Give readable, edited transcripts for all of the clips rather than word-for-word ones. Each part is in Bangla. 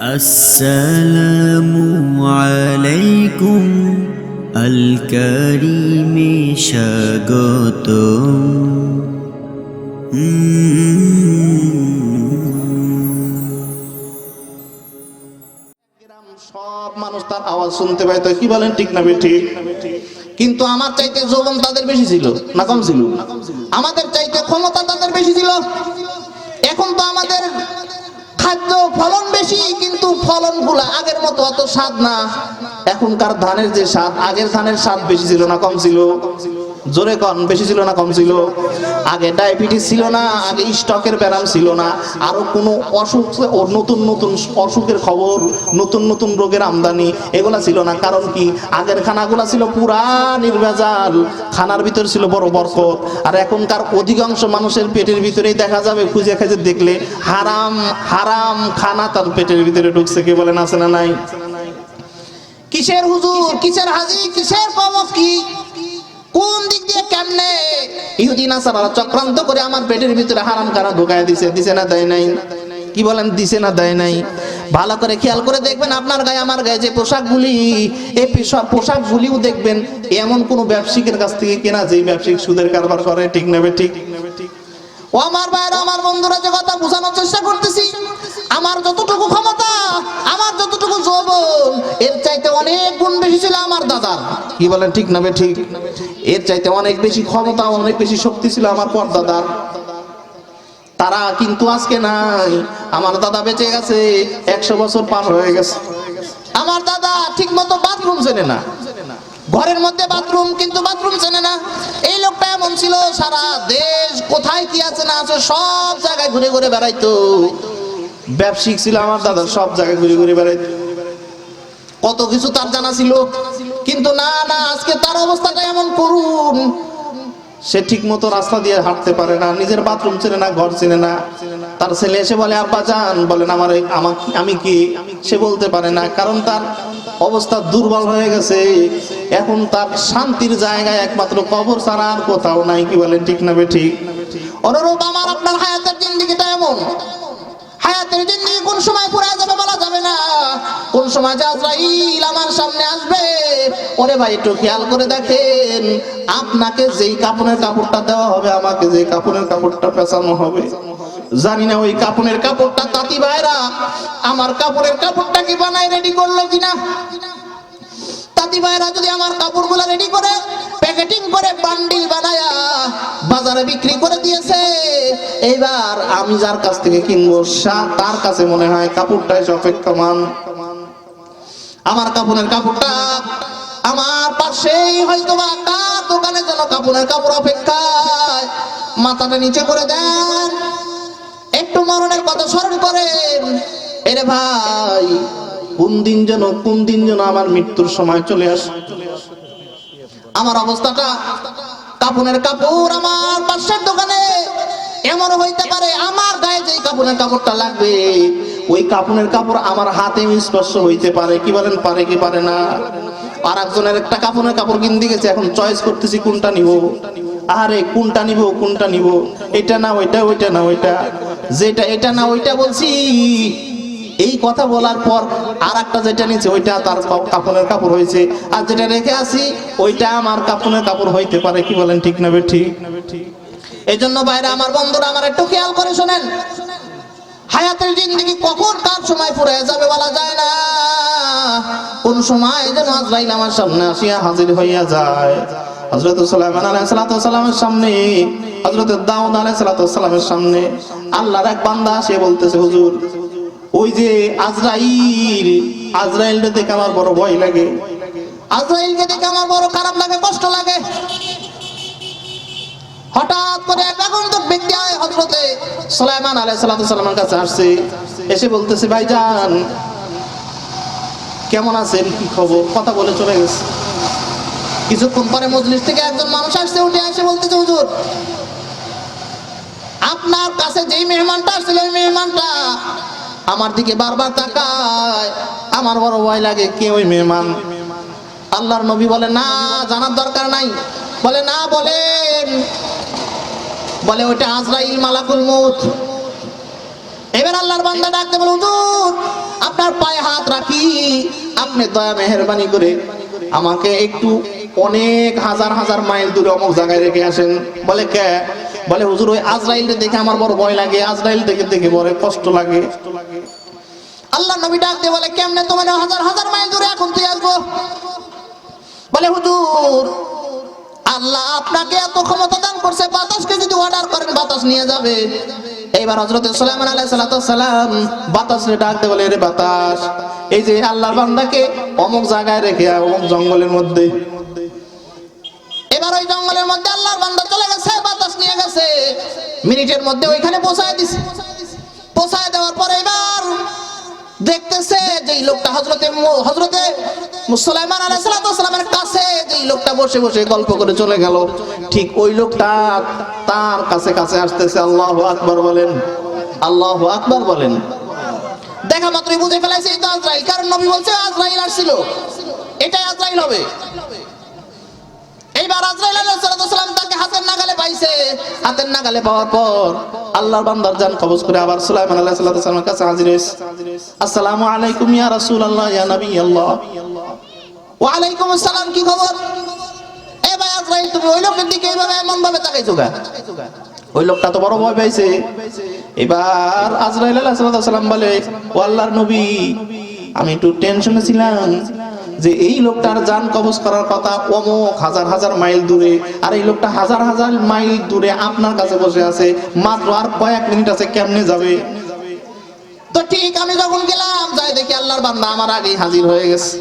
আসসালামু আলাইকুম আল কারিমে স্বাগতম। সব মানুষ তার আওয়াজ শুনতে পায়, তো কি বলেন ঠিক না ঠিক? কিন্তু আমার চাইতে যৌবন তাদের বেশি ছিল না কম ছিল? আমাদের চাইতে ক্ষমতা তাদের বেশি ছিল। এখন তো আমাদের খাদ্য ফলন বেশি, কিন্তু ফলনগুলো আগের মতো অত স্বাদ না। এখনকার ধানের যে স্বাদ, আগের ধানের স্বাদ বেশি ছিল না কম ছিল? জোরে কন, বেশি ছিল না কম ছিল? আগে ডায়াবেটিস ছিল না, আগে স্টকের ব্যারাম ছিল না, আরো কোনো অসুখ, নতুন নতুন অসুখের খবর, নতুন নতুন রোগের আমদানি এগুলা ছিল না। কারণ কি? আগের খানাগুলা ছিল পুরা নির্ভেজাল, খানার ভিতর ছিল বড় বরকত। আর এখনকার অধিকাংশ মানুষের পেটের ভিতরেই দেখা যাবে, খুঁজে খুঁজে দেখলে হারাম হারাম খানা তার পেটের ভিতরে ঢুকছে। কে বলেন আছে না নাই? কিসের হুজুর, কিসের হাজি, কিসের কমক, কি কোন দিক দিয়ে কেমনে ইহুদি নাসারারা চক্রান্ত করে আমার পেটের ভিতরে হারাম খানা ঢুকায় দিছে? দিছে না দেয় নাই? কি বলেন, দিছে না দেয় নাই? ভালো করে খেয়াল করে দেখবেন, আপনার গায়ে আমার গায়ে যে পোশাকগুলি, এই পোশাকগুলিও দেখবেন এমন কোন ব্যবসায়িকের কাছ থেকে কেনা যেই ব্যবসায়িক সুদের কারবার করে। ঠিক নেবে ঠিক? ও আমার ভাইরা, আমার বন্ধুরা, যে কথা বোঝানোর চেষ্টা করতেছি, আমার যতটুকু ক্ষমতা, আমার যতটুকু যৌবন, এর চাইতে অনেক গুণ বেশি ছিল আমার দাদার। কি বলেন ঠিক না ঠিক? এর চাইতে অনেক বেশি ক্ষমতা, অনেক বেশি শক্তি ছিল আমার পরদাদার। তারা কিন্তু আজকে নাই। আমার দাদা বেঁচে গেছে, 100 বছর পার হয়ে গেছে। আমার দাদা ঠিক মতো বাথরুম চেনে না, ঘরের মধ্যে বাথরুম, কিন্তু বাথরুম চেনে না। এই লোকটা এমন ছিল, সারা দেশ কোথায় কি আছে না আছে সব জায়গায় ঘুরে ঘুরে বেড়াইতো। ব্যবসায়িক ছিল আমার দাদা, সব জায়গায় ঘুরে ঘুরে বেড়াইতো। কত কিছু তার জানা ছিল, কিন্তু না না, আজকে তার অবস্থাটা এমন করুন, সে ঠিক মতো রাস্তা দিয়ে হাঁটতে পারে না, নিজের বাথরুম চেনে না, ঘর চেনে না। তার ছেলে এসে বলে, আব্বা জান, বলেন আমি কি? সে বলতে পারে না, কারণ তার অবস্থা দুর্বল হয়ে গেছে। এখন তার শান্তির জায়গায় একমাত্র কবর ছাড়া আর কোথাও নাই। কি বলেন ঠিক না ঠিক? অনুরূপ আমার আপনার হায়াতের জিন্দেগিটা এমন, হায়াতের জিন্দেগি কোন সময় পুরা যাবে বলা যাবে না। কোন সময় যে আজরাইল আমার সামনে আসবে, ওরে ভাই একটু খেয়াল করে দেখেন, আপনাকে যেই কাপড়ের কাপড়টা দেওয়া হবে, আমাকে যেই কাপড়ের কাপড়টা পেঁচানো হবে, জানি না ওই কাপড়ের কাপড়টা তাঁতি ভাইরা আমার কাপড়ের কাপড়টা কি বানায় রেডি করলো কিনা। তাঁতি ভাইরা যদি আমার কাপড়গুলো রেডি করে প্যাকেটিং করে বান্ডিল বানায়া বাজারে বিক্রি করে দিয়েছে, এইবার আমি যার কাছ থেকে কিনবো তার কাছে মনে হয় কাপড়টাই অপেক্ষমান। আমার কাপড়ের কাপড়টা আমার পাশেই হয়তো বা কার দোকানে যেন কাপড়ের কাপড় অপেক্ষায়। মাথাটা নিচে করে দেন, একটু মরণের কথা স্মরণ করেন। এরে ভাই, কোন দিন যেন আমার মৃত্যুর সময় চলে আসে। আমার অবস্থাটা, কাপড়ের কাপড় আমার পাশের দোকানে এমন হইতে পারে, আমার গায়ে যে কাপড়ের কাপড়টা লাগবে, ওই কাপড়ের কাপড় আমার হাতে স্পর্শ হইতে পারে। কি বলেন, পারে কি পারে না? আর একজনের একটা কাপড়ের কাপড় কিনতে গেছে, এখন চয়েস করতেছি কোনটা নিব। আরে কোনটা নিব, এটা না ওইটা, ওইটা না ওইটা, যেটা এটা না ওইটা বলছি। এই কথা বলার পর আর একটা যেটা নিচ্ছে ওইটা তার কাপড়ের কাপড় হয়েছে, আর যেটা রেখে আসি ওইটা আমার কাপড়ের কাপড় হইতে পারে। কি বলেন ঠিক না ঠিক? এই জন্য বাইরে আমার বন্ধুরা, আমার একটু খেয়াল করে শোনেন, হায়াতের জিন্দেগি কখন কার সময় ফুরিয়ে যাবে বলা যায় না। কোন সময় যেন আজরাইল আমার সামনে আসিয়া হাজির হইয়া যায়। হযরত সুলাইমান আলাইহিস সালামের সামনে, হযরত দাউদ আলাইহিস সালামের সামনে আল্লাহর এক বান্দা সে বলতেছে, হুজুর, ওই যে আজরাইলকে দেখে আমার বড় ভয় লাগে, আজরাইলকে দেখে আমার বড় খারাপ লাগে, কষ্ট লাগে। হঠাৎ করে এক আগন্তুক ব্যক্তি হযরত সুলাইমান আলাইহিস সালামের কাছে আসছে, এসে বলতেছে, ভাইজান কেমন আছেন, কি খবর? কথা বলে চলে গেছে। কিছুক্ষণ পরে মজলিস থেকে একজন মানুষ আসছে, উঠে এসে বলতেছে, হুজুর, আপনার কাছে যেই মেহমানটা আসছিল, ওই মেহমানটা আমার দিকে বারবার তাকায়, আমার বড় ভয় লাগে। কে ওই মেহমান? আল্লাহর নবী বলে, না জানার দরকার নাই। বলে, না বলেন। বলে, ওইটা আজরাইল, মালাকুল মউত। এবার আল্লাহর বান্দা ডাকতে বলে, হুজুর আপনার পায়ে হাত রাখি, আপনি দয়া মেহেরবানি করে আমাকে একটু অনেক হাজার হাজার মাইল দূরে অমুক জায়গায় রেখে আসেন। বলে কে? বলে হুজুর ওই আজরাইলকে দেখে আমার বড় ভয় লাগে, আজরাইল দেখে দেখে বড় কষ্ট লাগে। আল্লাহ নবী ডাক দিয়ে বলে, কেমনে তোমার হাজার হাজার মাইল দূরে এখন তুই আসবো? বলে হুজুর আল্লাহ আপনাকে এত ক্ষমতা দান করছে, বাতাসকে যদি অর্ডার করেন বাতাস নিয়ে যাবে। এইবার হযরত সুলাইমান আলাইহিস সালাম বাতাসে ডাক দিয়ে বলে, রে বাতাস, এই যে আল্লাহর বান্দাকে অমুক জায়গায় রেখে অমুক জঙ্গলের মধ্যে। এবার ওই জঙ্গলের মধ্যে আল্লাহর বান্দা চলে গেছে, বাতাস নিয়ে গেছে, মিনিটের মধ্যে ওইখানে পৌঁছায় দিছে। পৌঁছায় দেওয়ার পরে এবার দেখতেছে যে লোকটা হযরতে সুলাইমান আলাইহিস সালামের কাছে যে লোকটা বসে বসে গল্প করে চলে গেল, ঠিক ওই লোকটা তার কাছে কাছে আসতেছে। আল্লাহু আকবার বলেন, আল্লাহু আকবার বলেন। দেখা মাত্রই বুঝে ফেলাইছে এটা আজরাইল, কারণ নবী বলছে আজরাইল আসছিল, এটাই আজরাইল হবে। এইবার আজরাইল আলাইহিস সালাম তাকে হাতের নাগালে পাইছে। হাতের নাগালে পাওয়ার পর আল্লাহর বান্দার জান কবজ করে আবার সুলাইমান আলাইহিস সালামের কাছে হাজির হয়েছে। আসসালামু আলাইকুম ইয়া রাসূলুল্লাহ, ইয়া নবী আল্লাহ। ওয়া আলাইকুম আসসালাম, কি খবর? এ ভাই আজরাইল, তুমি ওই লোকের দিকে এইভাবে এমন ভাবে তাকাইছো কেন? ওই লোকটা তো বড় ভয় পাইছে। এবার আজরাইল আলাইহিস সালাম বলে, ও আল্লাহর নবী, আমি একটু টেনশনে ছিলাম যে এই লোকটার জান কবজ করার কথা অমুক হাজার হাজার মাইল দূরে, আর এই লোকটা হাজার হাজার মাইল দূরে আপনার কাছে বসে আছে, মাত্র আর কয়েক মিনিট আছে, কেমনে যাবে? তো ঠিক আমি যখন গেলাম, যাই দেখি আল্লাহর বান্দা আমার আগেই হাজির হয়ে গেছে।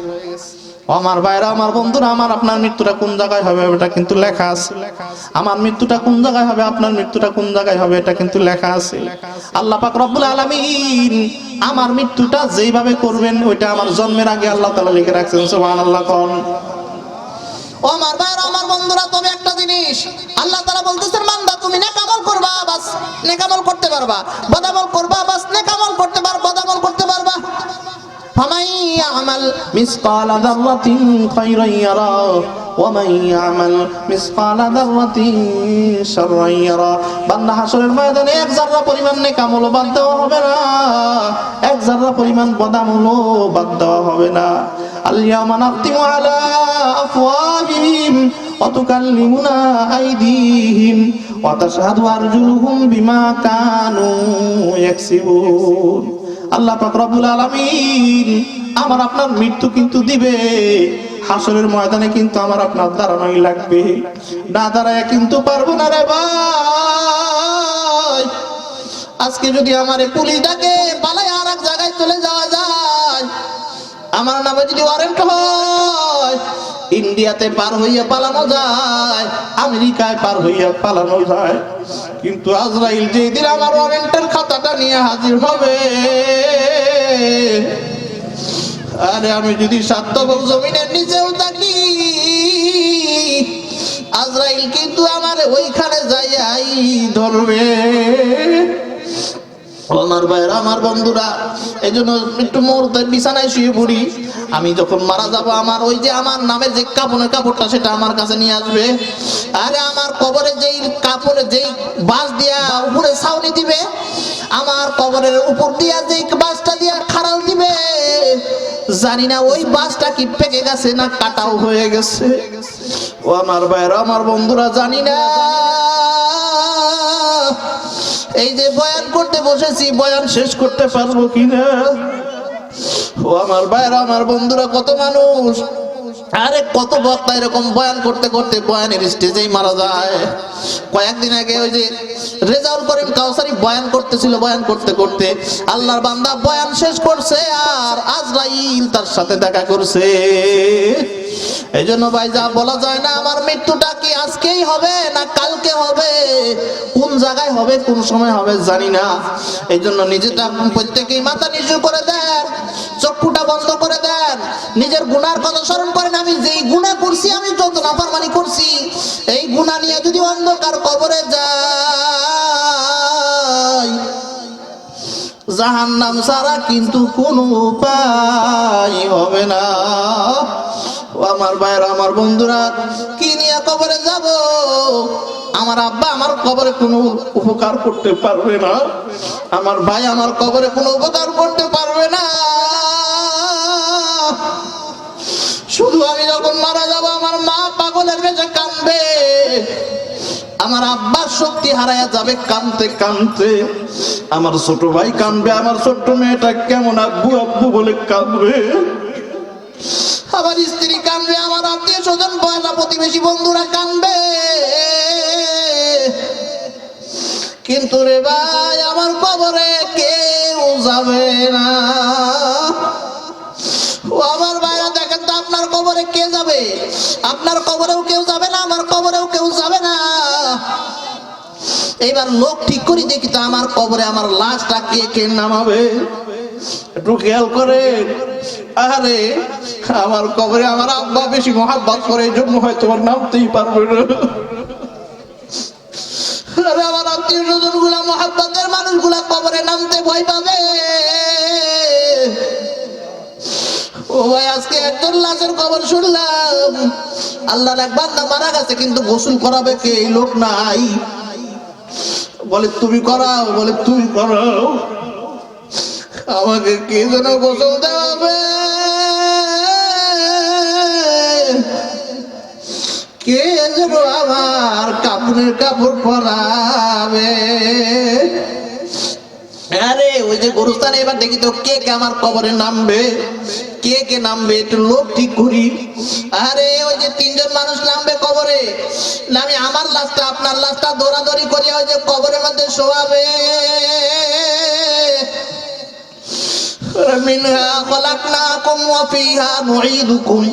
আমার ভাইরা, আমার বন্ধুরা, আমার আপনার মৃত্যুটা কোন জায়গায় হবে এটা কিন্তু লেখা আছে। আমার মৃত্যুটা কোন জায়গায় হবে, আপনার মৃত্যুটা কোন জায়গায় হবে এটা কিন্তু লেখা আছে। আল্লাহ পাক রব্বুল আলামিন আমার মৃত্যুটা যেইভাবে করবেন ওইটা আমার জন্মের আগে আল্লাহ তাআলা লিখে রাখছেন। সুবহানাল্লাহ। কোন ও আমার ভাইরা, আমার বন্ধুরা, তবে একটা জিনিস আল্লাহ তাআলা বলতেছেন, বান্দা তুমি নেক আমল করবা, বাস নেক আমল করতে পারবা, বদ আমল করবা, বাস নেক আমল করতে পারবা, বদ আমল করতে পারবা। فمن يعمل مثقال ذرة خيرا يره ومن يعمل مثقال ذرة شرا يره। বান্দা হাসরের ময়দানে এক জাররা পরিমাণ নেক আমল বাদ দেওয়া হবে না, এক জাররা পরিমাণ বদ আমল বাদ দেওয়া হবে না। আল-ইয়াওমা নাখতিমু আলা আফওয়াহিহিম ওয়া তুকাল্লিমুনা আইদিহিম ওয়া তাশহাদু আরজুলুহুম বিমা কানু ইয়াকসিবুন। আল্লাহ পাক রব্বুল আলামিন আমার আপনার মৃত্যু কিন্তু দিবে, হাসরের ময়দানে কিন্তু আমার আপনার দাঁড়ানোই লাগবে, না দাঁড়ায় কিন্তু পারবো না রে ভাই। আজকে যদি আমারে পুলিশ ডাকে পালাই আর এক জায়গায় চলে যাওয়া যায়, আমার নামে যদি ওয়ারেন্ট হয়, ইন্ডিয়াতে পার হইয়া পালানো যায়, আমেরিকায় পার হইয়া পালানো যায়, কিন্তু আজরাইল যেদিন আমার ওয়ারেন্টের খাতাটা নিয়ে হাজির হবে, আরে আমি যদি সাতবক জমিনের নিচেও থাকি, আজরাইল কিন্তু আমার ওইখানে যাইয়াই ধরবে। আমার ভাইরা, আমার বন্ধুরা, এই জন্য একটু মুহূর্তে বিছানায় শুয়ে পড়ি। আমি যখন মারা যাব, আমার ওই যে আমার নামের যে কাপড়ের কাপড়টা সেটা আমার কাছে নিয়ে আসবে। আরে আমার কবরে যেই কাপড়ে যেই বাঁশ দিয়া উপরে ছাউনি দিবে, আমার কবরের উপর দিয়া যেই বাঁশটা দিয়া খাড়াল দিবে, জানি না ওই বাঁশটা কি পেকে গেছে না কাটাও হয়ে গেছে। ও আমার ভাইরা, আমার বন্ধুরা, জানি না এই যে বয়ান করতে বসেছি বয়ান শেষ করতে পারবো কিনা। ও আমার ভাইরা, আমার বন্ধুরা, কত মানুষ, আরে কত বক্তা এরকম বয়ান করতে করতে বয়ানের স্টেজেই মারা যায়। কয়েকদিন আগে ওই যে রেজাউল করিম কাউসারি বয়ান করতেছিল, বয়ান করতে করতে আল্লাহর বান্দা বয়ান শেষ করছে আর আজরাইল তার সাথে দেখা করছে। এই জন্য ভাই, যা বলা যায় না, আমার মৃত্যুটা কি আজকেই হবে না কালকে হবে, কোন জায়গায় হবে কোন সময় হবে জানি না। এই জন্য নিজেটা প্রত্যেকেই মাথা নিচু করে দেন, চক্ষুটা বন্ধ করে দেন, নিজের গুনার কথা স্মরণ করেন। আমি যেই গুনাহ করছি, আমি যত নাফরমানি করছি, এই গুনাহ নিয়ে যদি অন্ধকার কবরে যাই, জাহান্নাম ছাড়া কিন্তু কোনো উপায় হবে না। ও আমার ভাইরা, আমার বন্ধুরা, কি নিয়ে কবরে যাব? আমার আব্বা আমার কবরে কোনো উপকার করতে পারবে না, আমার ভাই আমার কবরে কোনো উপকার করতে পারবে না। শুধু আমি যখন মারা যাব আমার মা পাগলের বেশে কাঁদবে, আমার আব্বার শক্তি হারায়া যাবে কাঁদতে কাঁদতে, আমার ছোট ভাই কাঁদবে, আমার ছোট্ট মেয়েটা কেমন আব্বু আব্বু বলে কাঁদবে, আমার স্ত্রী কাঁদবে, আমার আত্মীয় স্বজন পয়লা প্রতিবেশী বন্ধুরা কাঁদবে। কিন্তু রে ভাই আমার কবরে কেউ যাবে না। ও আমার ভাইরা দেখেন তো, আপনার কবরে কে যাবে? আপনার কবরেও কেউ যাবে না, আমার কবরেও কেউ যাবে না। এইবার লোক ঠিক করি দেখি তো আমার কবরে আমার লাশটা কে কে নামাবে। একটু খেয়াল করে, আরে আমার কবরে আমার আব্বা বেশি মহাব্বত করে, এই জন্য হয়তো আমার নামতেই পারবে না। আরে আমার আত্মীয় স্বজন গুলা মহাব্বতের মানুষগুলা কবরে নামতে ভয় পাবে। ও ভাই আজকে একজন লাশের খবর শুনলাম, আল্লাহর এক বান্দা মারা গেছে কিন্তু গোসল করাবে কে? এই লোক নাই। বলে তুমি করাও, বলে তুমি করাও, আমাকে কে যেন গোসল দেওয়াবে, কে যেন আমার কাপড়ের কাপড় পরাবে। আরে ওই যে গোরস্থানে এবার দেখি তো কে কে আমার কবরে নামবে, কে কে নামবে, একটু লোক ঠিক করি। আরে ওই যে তিনজন মানুষ নামবে কবরে, নামে আমার লাশটা আপনার লাশটা দৌড়াদৌড়ি করে ওই যে কবরের মধ্যে শোয়াবে। মিনহা খলাকনাকুম ওয়া ফিহা নুঈদুকুম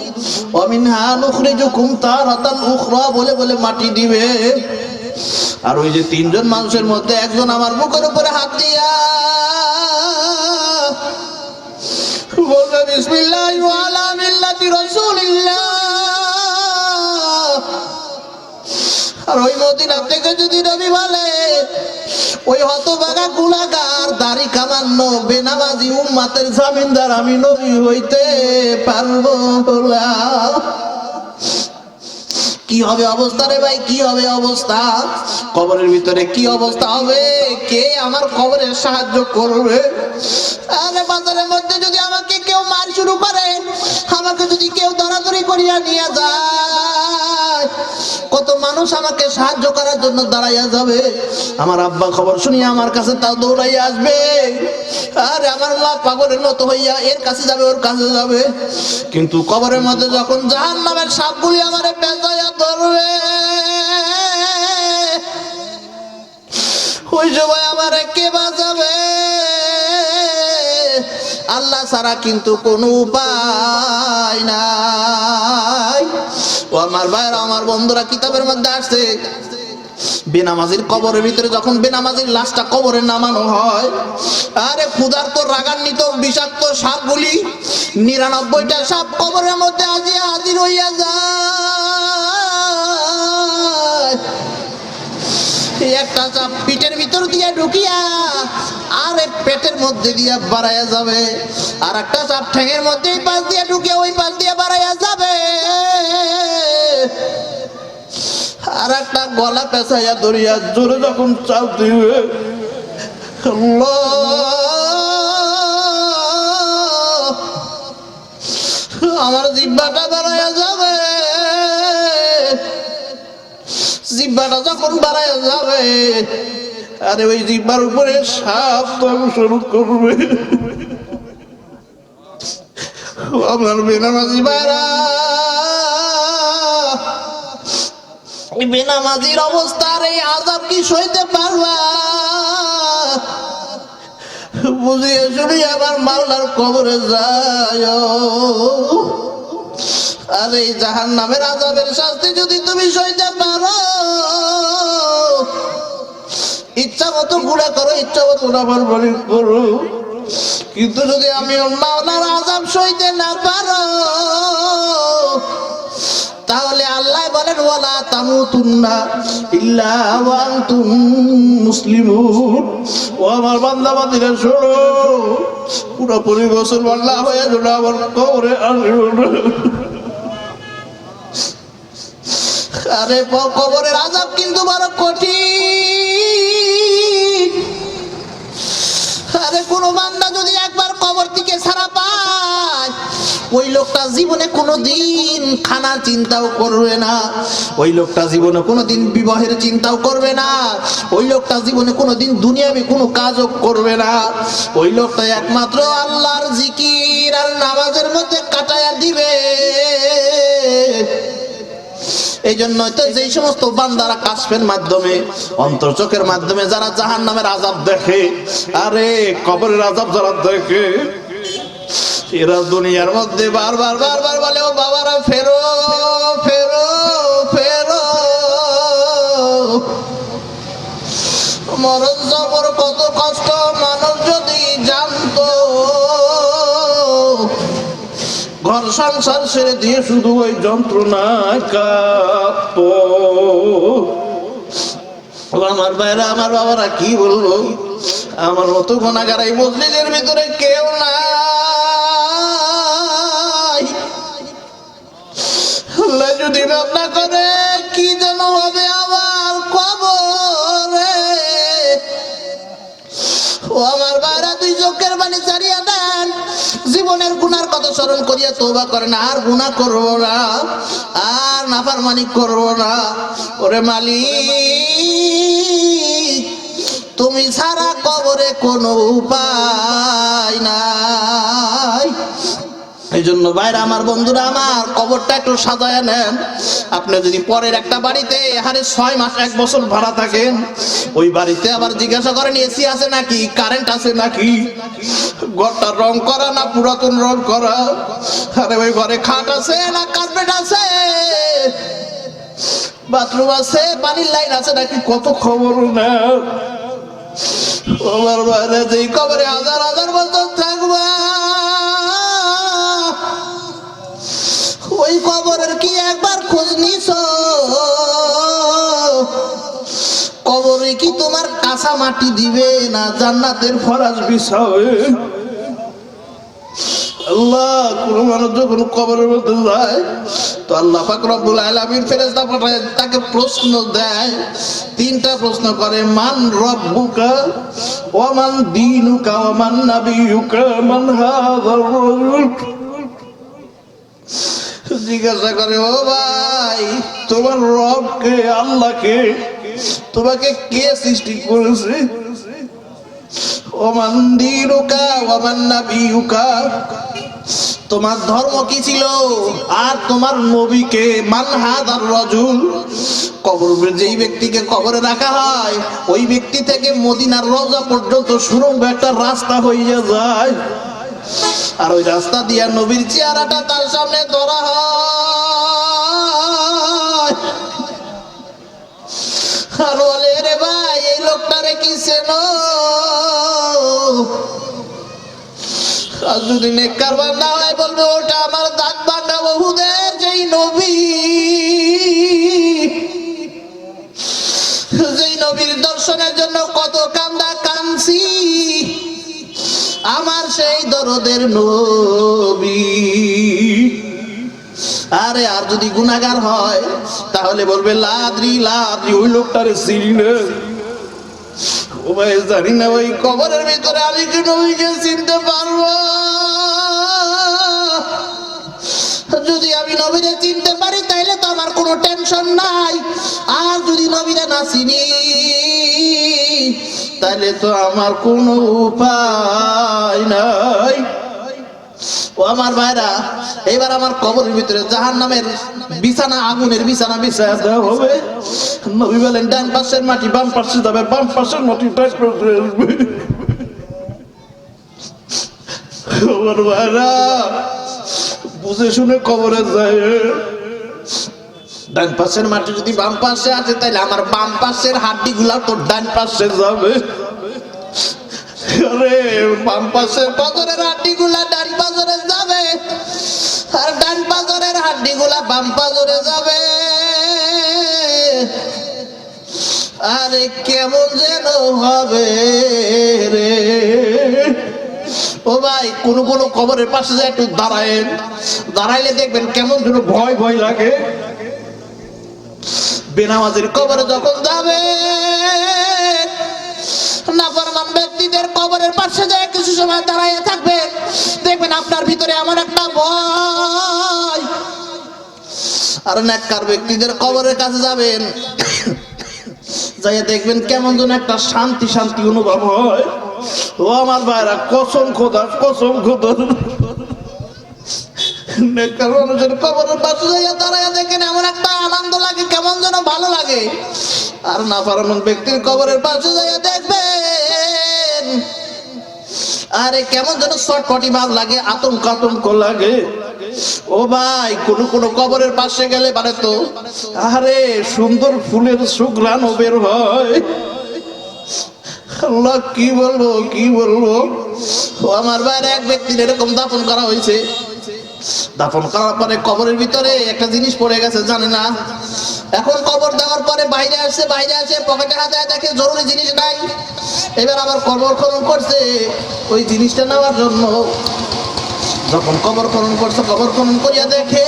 ওয়া মিনহা নুখরিজুকুম তারাতান উখরা বলে বলে মাটি দিবে। আর ওই যে তিনজন মানুষের মধ্যে একজন আমার মুখের উপরে হাত দিয়া বলবে বিসমিল্লাহ ওয়া আলা মিল্লাতি রাসূলিল্লাহ। আর ওই মদিনা থেকে যদি নবী বলে ওই হতভাগা গুনাহগার দাড়ি কামানো বেনামাজি উম্মতের জামিনদার আমি নবী হইতে পারবো না। কি হবে অবস্থা রে ভাই, কি হবে অবস্থা? কবরের ভিতরে কি অবস্থা হবে? কে আমার কবরে সাহায্য করবে? আরে বাজারের মধ্যে যদি আমাকে কেউ মার শুরু করে, আমাকে যদি কেউ দরাদরি করিয়া নিয়ে যায়, কত মানুষ আমাকে সাহায্য করার জন্য দাঁড়াইয়া যাবে। আমার আব্বা খবর শুনিয়ে আমার কাছে তাও দৌড়াইয়া আসবে। আরে আমার মা পাগলের মতো হইয়া এর কাছে যাবে ওর কাছে যাবে। কিন্তু কবরের মধ্যে যখন জাহান্নামের সাপগুলি আমারে পেঁচাইয়া ধরবে, ওই সময় আমারে কে বাঁচাবে? আল্লাহ ছাড়া কিন্তু কোনো উপায় নাই। ও আমার ভাইরা আমার বন্ধুরা, কিতাবের মধ্যে আসছে বেনামাজির কবরের ভিতরে যখন বেনামাজির লাশটা কবরে নামানো হয়, আরে ক্ষুধার্ত রাগান্বিত বিষাক্ত সাপগুলি 99টা সাপ কবরের মধ্যে আজিয়া হাজির হইয়া যায়। একটা সাপ পিঠের ভিতর দিয়ে ঢুকিয়া আরে পেটের মধ্যে দিয়ে বাড়াইয়া যাবে, আর একটা সাপ ঠ্যাঙের মধ্যে এই পাশ দিয়ে ঢুকিয়া ওই পাশ দিয়ে বাড়াইয়া যাবে, আর একটা গলা পেঁচাইয়া ধরিয়া জোরে যখন চাপ দিবে, আমার জিহ্বাটা বাড়াইয়া যাবে। জিহ্বাটা যখন বাড়াইয়া যাবে, আরে ওই জিহ্বার উপরে সাপ শুরু করবে। আমার বেনামাজি ভাইরা, বেনামাজির অবস্থার এই আযাব কি সইতে পারবা? বুঝিয়ে শুনিয়ে আমার মাওলার কবরে যায়। আর এই জাহান্নামের আযাবের শাস্তি যদি তুমি সইতে পারো, ইচ্ছা মতো গুনাহ করো, ইচ্ছা মতো নাফরমানি করো, কিন্তু যদি আমি মাওলার আযাব সইতে না পারো, তাহলে আল্লাহ বলেন ওয়ালা তামুতুন্না ইল্লা ওয়া আনতুম মুসলিমুন। ও আমার বান্দা বান্দিরা শোনো, পুরোপুরি মুসলমান না হয়ে যদি আমার কবরে আসবে না। আরে কবরের আযাব কিন্তু বড় কঠিন। আরে কোন বান্দা যদি একবার কবর থেকে ছাড়া পায়, ওই লোকটা জীবনে কোনোদিন খানার চিন্তাও করবে না, ওই লোকটা জীবনে কোনোদিন বিবাহের চিন্তাও করবে না, ওই লোকটা জীবনে কোনোদিন দুনিয়াবি কোনো কাজও করবে না। ওই লোকটা একমাত্র আল্লাহর জিকির আর নামাজের মধ্যে কাটায়া দিবে। এই জন্য তো যেই সমস্ত বান্দারা কাশফের মাধ্যমে, অন্তর্চোখের মাধ্যমে যারা জাহান্নামের আযাব দেখে, আরে কবরের আযাব যারা দেখে, এরা দুনিয়ার মধ্যে বারবার বারবার বলে, ও বাবারা ফেরো ফেরো ফেরো। মরণ জবর কত কষ্ট মানুষ যদি জানতো, ঘর সংসার ছেড়ে দিয়ে শুধু ওই যন্ত্রণায় কাঁপতো। আমার ভাইরা, আমার বাবারা, কি বলবো, আমার মতো গুনাহগার এই মজলিসের ভিতরে কেউ নাই। আল্লাহ যদি ভাবনা করে কি যেন হবে আমার কবরে। ও আমার ভাইরা, দুই চোখের পানি ছাড়িয়া দেন, জীবনের গুনার কথা স্মরণ করিয়া তওবা করেন, আর গুনাহ করব না, আর নাফরমানি করব না। ওরে মালিক, তুমি ছাড়া কবরে কোনো উপায় নাই। এই জন্য ভাইরা আমার, বন্ধুরা আমার, কবরটা একটু সাজায়া নেন। আপনি যদি পরের একটা বাড়িতে হারে 6 মাস 1 বছর ভাড়া থাকেন, ওই বাড়িতে আবার জিজ্ঞাসা করেন এসি আছে নাকি, কারেন্ট আছে নাকি, ঘরটা রং করা না পুরাতন রং করা, আরে ওই ঘরে খাট আছে না কার্পেট আছে, বাথরুম আছে, পানির লাইন আছে নাকি, কত খবর না। আমার বাইরে যেই কবরে হাজার হাজার বছর থাকবা, ওই কবরের কি একবার খোঁজ নিছ? কবরে কি তোমার কাঁচা মাটি দিবে না জান্নাতের ফরাশ বিছাবে? আল্লাহ, কোন মানুষ যখন কবরের মধ্যে যায় তো আল্লাহ পাক রব্বুল আলামিন ফেরেশতা পাঠায়, তাকে প্রশ্ন দেয়, 3টা প্রশ্ন করে, মান রব্বুকা ওয়া মান দীনুকা ওয়া মান নাবিয়ুকা মান হাযার রাজুল। জিজ্ঞাসা করে, ও ভাই, তোমার রব কে, আল্লাহ কে, তোমাকে কে সৃষ্টি করেছে? ওমান দীনুকা ওয়ামান নাবিয়ুকা, তোমার ধর্ম কি ছিল, আর তোমার নবীকে, মান হাযার রাজুল। কবরে যেই ব্যক্তিকে কবরে রাখা হয়, ওই ব্যক্তি থেকে মদিনার রওজা পর্যন্ত সুড়ঙ্গ একটা রাস্তা হইয়া যায়, আর ওই রাস্তা দিয়া নবীর চেহারাটা তার সামনে ধরা হয়। আর বলে, রে ভাই, এই লোকটারে কি চেনো? আর যদি নেককার বান্দা হয় বলবে, ওটা আমার দাঁত ভাঙা বহুদের যেই নবী, যেই নবীর দর্শনের জন্য কত কান্দা কানছি, আমার সেই দরদের নবী। আরে আর যদি গুনাহগার হয় তাহলে বলবে, লাদ্রি লাদ্রি, ওই লোকটারে চিনি না, ও ভাই জানি না, ওই কবরের ভিতরে আমি কি নবীকে চিনতে পারবো? যদি আমি নবীরে চিনতে পারি তাইলে তো আমার কোনো টেনশন নাই, আর যদি নবীরে না চিনি তাহলে তো আমার কোনো উপায় নাই। ও আমার ভাইরা, এবার আমার কবরের ভিতরে জাহান্নামের বিছানা, আগুনের বিছানা বিছায়া দেওয়া হবে। নবী বলেন, ডান পাশের মাটি বাম পাশে যাবে, বাম পাশের মাটি ডান পাশে আসবে। আমার ভাইরা, বুঝে শুনে কবরে যায়। ডান পাশের মাটি যদি বাম পাশে আছে, তাহলে আমার বাম পাশের হাড্ডি গুলা তোর ডান পাশে যাবে। আরে বাম পাশের পাজরের হাড্ডি গুলা ডান পাজরে যাবে, আর ডান পাজরের হাড্ডি গুলা বাম পাজরে যাবে। আরে কেমন যেন হবে রে। ও ভাই, কোন কোন কবরের পাশে যায় একটু দাঁড়াইলে দেখবেন কেমন যেন ভয় ভয় লাগে। বেনামাজির কবরে যখন যাবে, নাফরমান ব্যক্তিদের কবরের পাশে যায় কিছু সময় দাঁড়ায় থাকবেন, দেখবেন আপনার ভিতরে এমন একটা ভয়। আর নেককার ব্যক্তিদের কবরের কাছে যাবেন, যাই দেখবেন কেমন যেন একটা শান্তি শান্তি অনুভব হয়। ও আমার ভাইরা, কসম খোদা, কসম খোদা, নেককার মানুষের কবরের পাশে যাইয়া দাঁড়ায় দেখেন এমন একটা আনন্দ লাগে, কেমন যেন ভালো লাগে। আর নাফরমান ব্যক্তির কবরের পাশে যাইয়া দেখবেন আরে কেমন যেন শটপটি ভাব লাগে, আতঙ্ক আতঙ্ক লাগে। ও ভাই, কোন কবরের পাশে গেলে মানে তো আরে সুন্দর ফুলের সুঘ্রাণ বের হয়। আল্লাহ, কি বলবো কি বলবো। ও আমার ভাইয়ের, এক ব্যক্তির এরকম দাফন করা হয়েছে। দাফন করার পরে কবরের ভিতরে একটা জিনিস পড়ে গেছে, জানে না। এখন কবর দেওয়ার পরে বাইরে আসে পকেটে হাতে দেখে জরুরি জিনিস নাই। এবার আবার কবর খনন করছে ওই জিনিসটা নেওয়ার জন্য। যখন কবর খনন করছে, কবর খনন করিয়া দেখে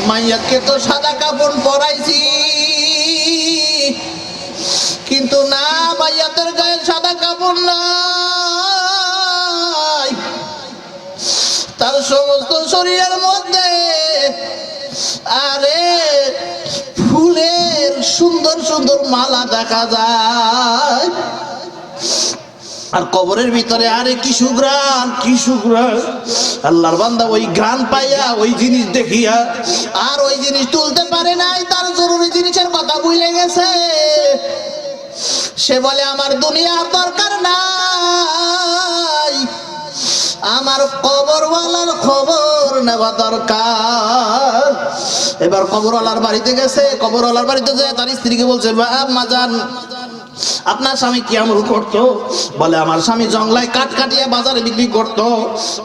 মাইয়াকে তো সাদা কাপড় পরাইছি, কিন্তু না, মাইয়াতের গায়ে সাদা কাপড় নাই। তার সমস্ত শরীরের মধ্যে আরে ফুলের সুন্দর সুন্দর মালা দেখা যায়। আর কবরের ভিতরে আরে কি সুঘ্রাণ, কি সুঘ্রাণ। আল্লাহর বান্দা ওই ঘ্রাণ পাইয়া, ওই জিনিস দেখিয়া আর ওই জিনিস তুলতে পারে নাই, তার জরুরি জিনিসের কথা ভুলে গেছে। সে বলে আমার দুনিয়ার দরকার নাই, আমার কবরওয়ালার খবর নেওয়া দরকার। এবার কবরওয়ালার বাড়িতে গেছে, কবরওয়ালার বাড়িতে যায় তার স্ত্রীকে বলছে, আম্মা জান, আপনার স্বামী কি আমল করতো? বলে আমার স্বামী জংলায় কাঠ কাটিয়ে বাজারে বিক্রি করতো।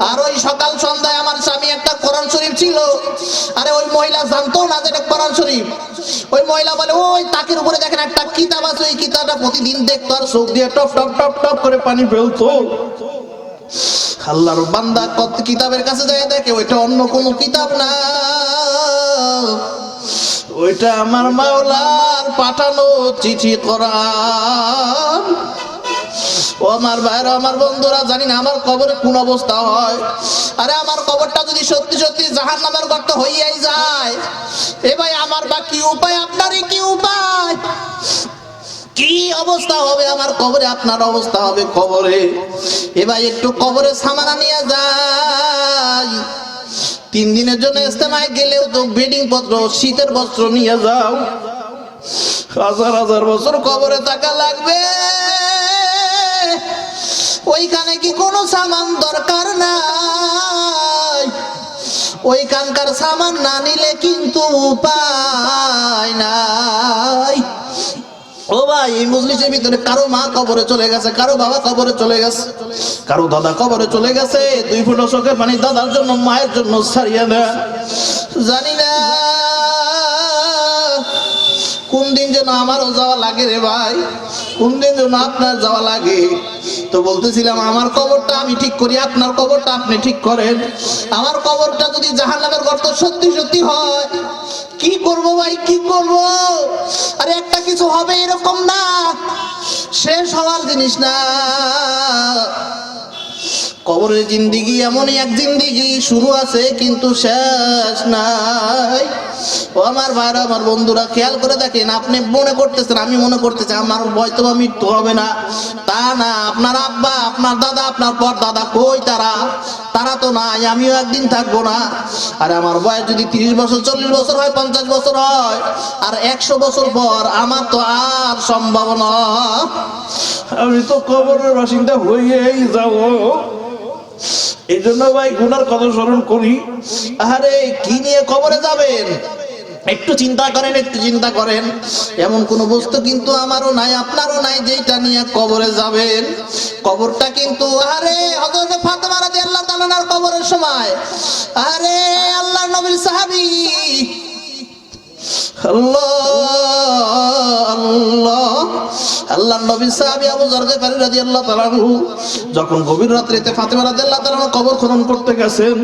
আর ওই সকাল সন্ধ্যায় আমার স্বামী একটা কোরআন শরীফ ছিল। আরে ওই মহিলা জানতো না যে এটা কোরআন শরীফ। ওই মহিলা বলে ওই তাকের উপরে দেখেন একটা কিতাব আছে, ওই কিতাবটা প্রতিদিন দেখতো আর চোখ দিয়ে টপ টপ টপ টপ করে পানি ফেলতো। আল্লাহর বান্দা কত কিতাবের কাছে যায় দেখে ওইটা অন্য কোনো কিতাব না, ওইটা আমার মাওলার পাঠানো চিঠি কোরআন। ও আমার ভাইরা, আমার বন্ধুরা, জানি না আমার কবরে কোন অবস্থা হয়। আরে আমার কবরটা যদি সত্যি সত্যি জাহান্নামের গর্ত হইয়াই যায়, এ ভাই আমার বা কি উপায়, আপনারই কি উপায়? কি অবস্থা হবে আমার কবরে, আপনার অবস্থা হবে কবরে। এ ভাই একটু কবরে সামানা নিয়ে যাই, 3 দিনের জন্য ইস্তেমায় গেলেও তো বেডিং পত্র, শীতের বস্ত্র নিয়ে যাও। হাজার হাজার বছর কবরে থাকা লাগবে, ওইখানে কি কোনো সামান দরকার নাই। ওইখানকার সামান না নিলে কিন্তু উপায় নাই। ও ভাই, এই মজলিসের ভিতরে কারো মা কবরে চলে গেছে, কারো বাবা কবরে চলে গেছে, কারো দাদা কবরে চলে গেছে। 2 ফুটো চোখের পানি দাদার জন্য, মায়ের জন্য ছাড়িয়ে দেয়। জানি না কোন দিন যেন আমারও যাওয়া লাগে রে ভাই, কোন দিন যেন আপনার যাওয়া লাগে। তো বলতেছিলাম আমার কবরটা আমি ঠিক করি, আপনার কবরটা আপনি ঠিক করেন। আমার কবরটা যদি জাহান্নামের গর্ত সত্যি সত্যি হয়, কি করব ভাই, কি করব? আরে একটা কিছু হবে এরকম না, শেষ হওয়ার জিনিস না। কবরের জিন্দিগি এমনই এক জিন্দিগি, শুরু আছে কিন্তু শেষ নাই। ও আমার ভাইরা, আমার বন্ধুরা, খেয়াল করে দেখেন, আপনি মনে করতেছেন, আমি মনে করতেছি আমার হয়তো মৃত্যু হবে না, তা না। আপনার আব্বা, আপনার দাদা, আপনার পর দাদা কই, তারা তো নাই, আমিও একদিন থাকবো না। আর আমার বয়স যদি 30 বছর, 40 বছর হয়, 50 বছর হয়, আর 100 বছর পর আমার তো আর সম্ভব না, আমি তো কবরের বাসিন্দা হয়েই যাবো। এই জন্য ভাই গুনার কথা স্মরণ করি। আরে কি নিয়ে কবরে যাবেন একটু চিন্তা করেন, একটু চিন্তা করেন। এমন কোন বস্তু কিন্তু আমারও নাই, আপনারও নাই, যেটা নিয়ে কবরে যাবেন। কবরটা কিন্তু আরে হযরত ফাতেমা রাদিয়াল্লাহু তাআলার কবরের সময়, আরে আল্লাহর নবীর সাহাবী, আল্লাহ আল্লাহ, আল্লাহর নবী সাহাবী আবু যর গিফারী রাদিয়াল্লাহু তাআলা আনহু যখন গভীর রাত্রিতে ফাতেমা রাদিয়াল্লাহু তাআলা আনহা কবর খনন করতে গেছেন,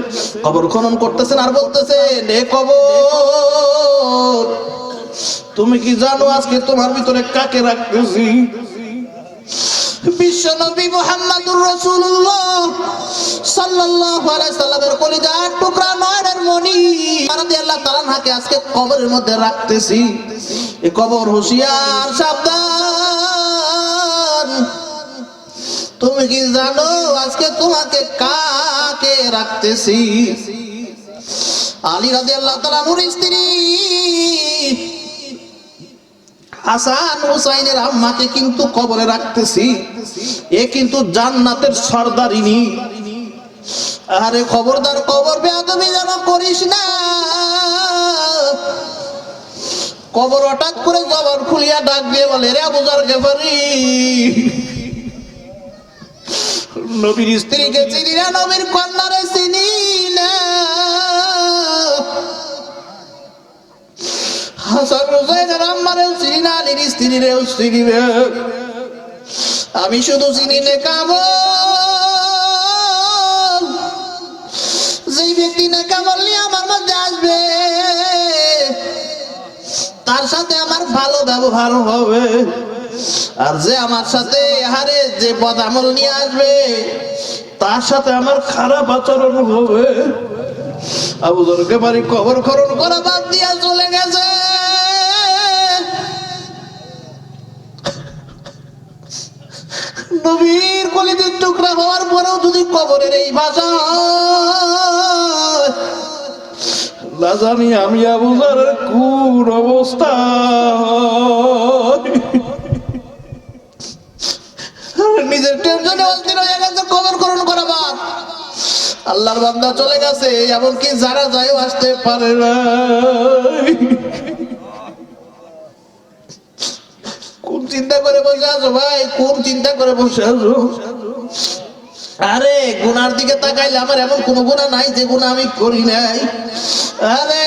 কবর খনন করতেছেন আর বলতেছেন, এ কবর তুমি কি জানো আজকে তোমার ভিতরে কাকে রাখতেছি? বিশ্বনবী মুহাম্মদুর রাসূলুল্লাহ সাল্লাল্লাহু আলাইহি সাল্লামের কলিজার টুকরা নয়নের মণি রাদিয়াল্লাহু তাআলা আনহাকে আজকে কবরের মধ্যে রাখতেছি। এই কবর হুঁশিয়ার, সাবধান, তুমি কি জানো আজকে তোমাকে কাকে রাখতেছি? আলী রাদিয়াল্লাহু তাআলা আনহুর স্ত্রী হাসান হুসাইনের আম্মাকে কিন্তু কবরে রাখতেছি। এ কিন্তু জান্নাতের সর্দারিনী। আরে খবরদার, কবর বেয়াদবি যেন করিস না। কবর হঠাৎ করে জবান খুলিয়া ডাক দিয়ে বলে, রে আবু যর গিফারী, নবীর স্ত্রীকে চিনি না, নবীর কন্যারে চিনি না, হাসান হুসাইনের আম্মারেও চিনি না, আলীর স্ত্রীরেও চিনি না, আমি শুধু চিনি নে কামল। যেই ব্যক্তি না কামল নিয়ে আমার মধ্যে আসবে তার সাথে আমার ভালো ব্যবহার হবে, আর যে আমার সাথে হারে যে বদ আমল নিয়ে আসবে তার সাথে আমার খারাপ আচরণ হবে। আবু যর গিফারী কবর খনন করা বাদ দিয়া চলে গেছে। নবীর কলিজার টুকরা হওয়ার পরেও যদি কবরের এই ভাষা, না জানি আমি আবু যরের কোন অবস্থা। নিজের টেনশনে অস্থির হয়ে গেছে, কবর খনন করা বাদ। আল্লাহর বান্দা চলে গেছে, এমনকি যারা যায় আসতে পারে না। কোন চিন্তা করে বসে আছো ভাই, কোন চিন্তা করে বসে আছো? আরে গুনার দিকে তাকাইলে আমার এমন কোন গুনাহ নাই যে গুনাহ আমি করি নাই। আরে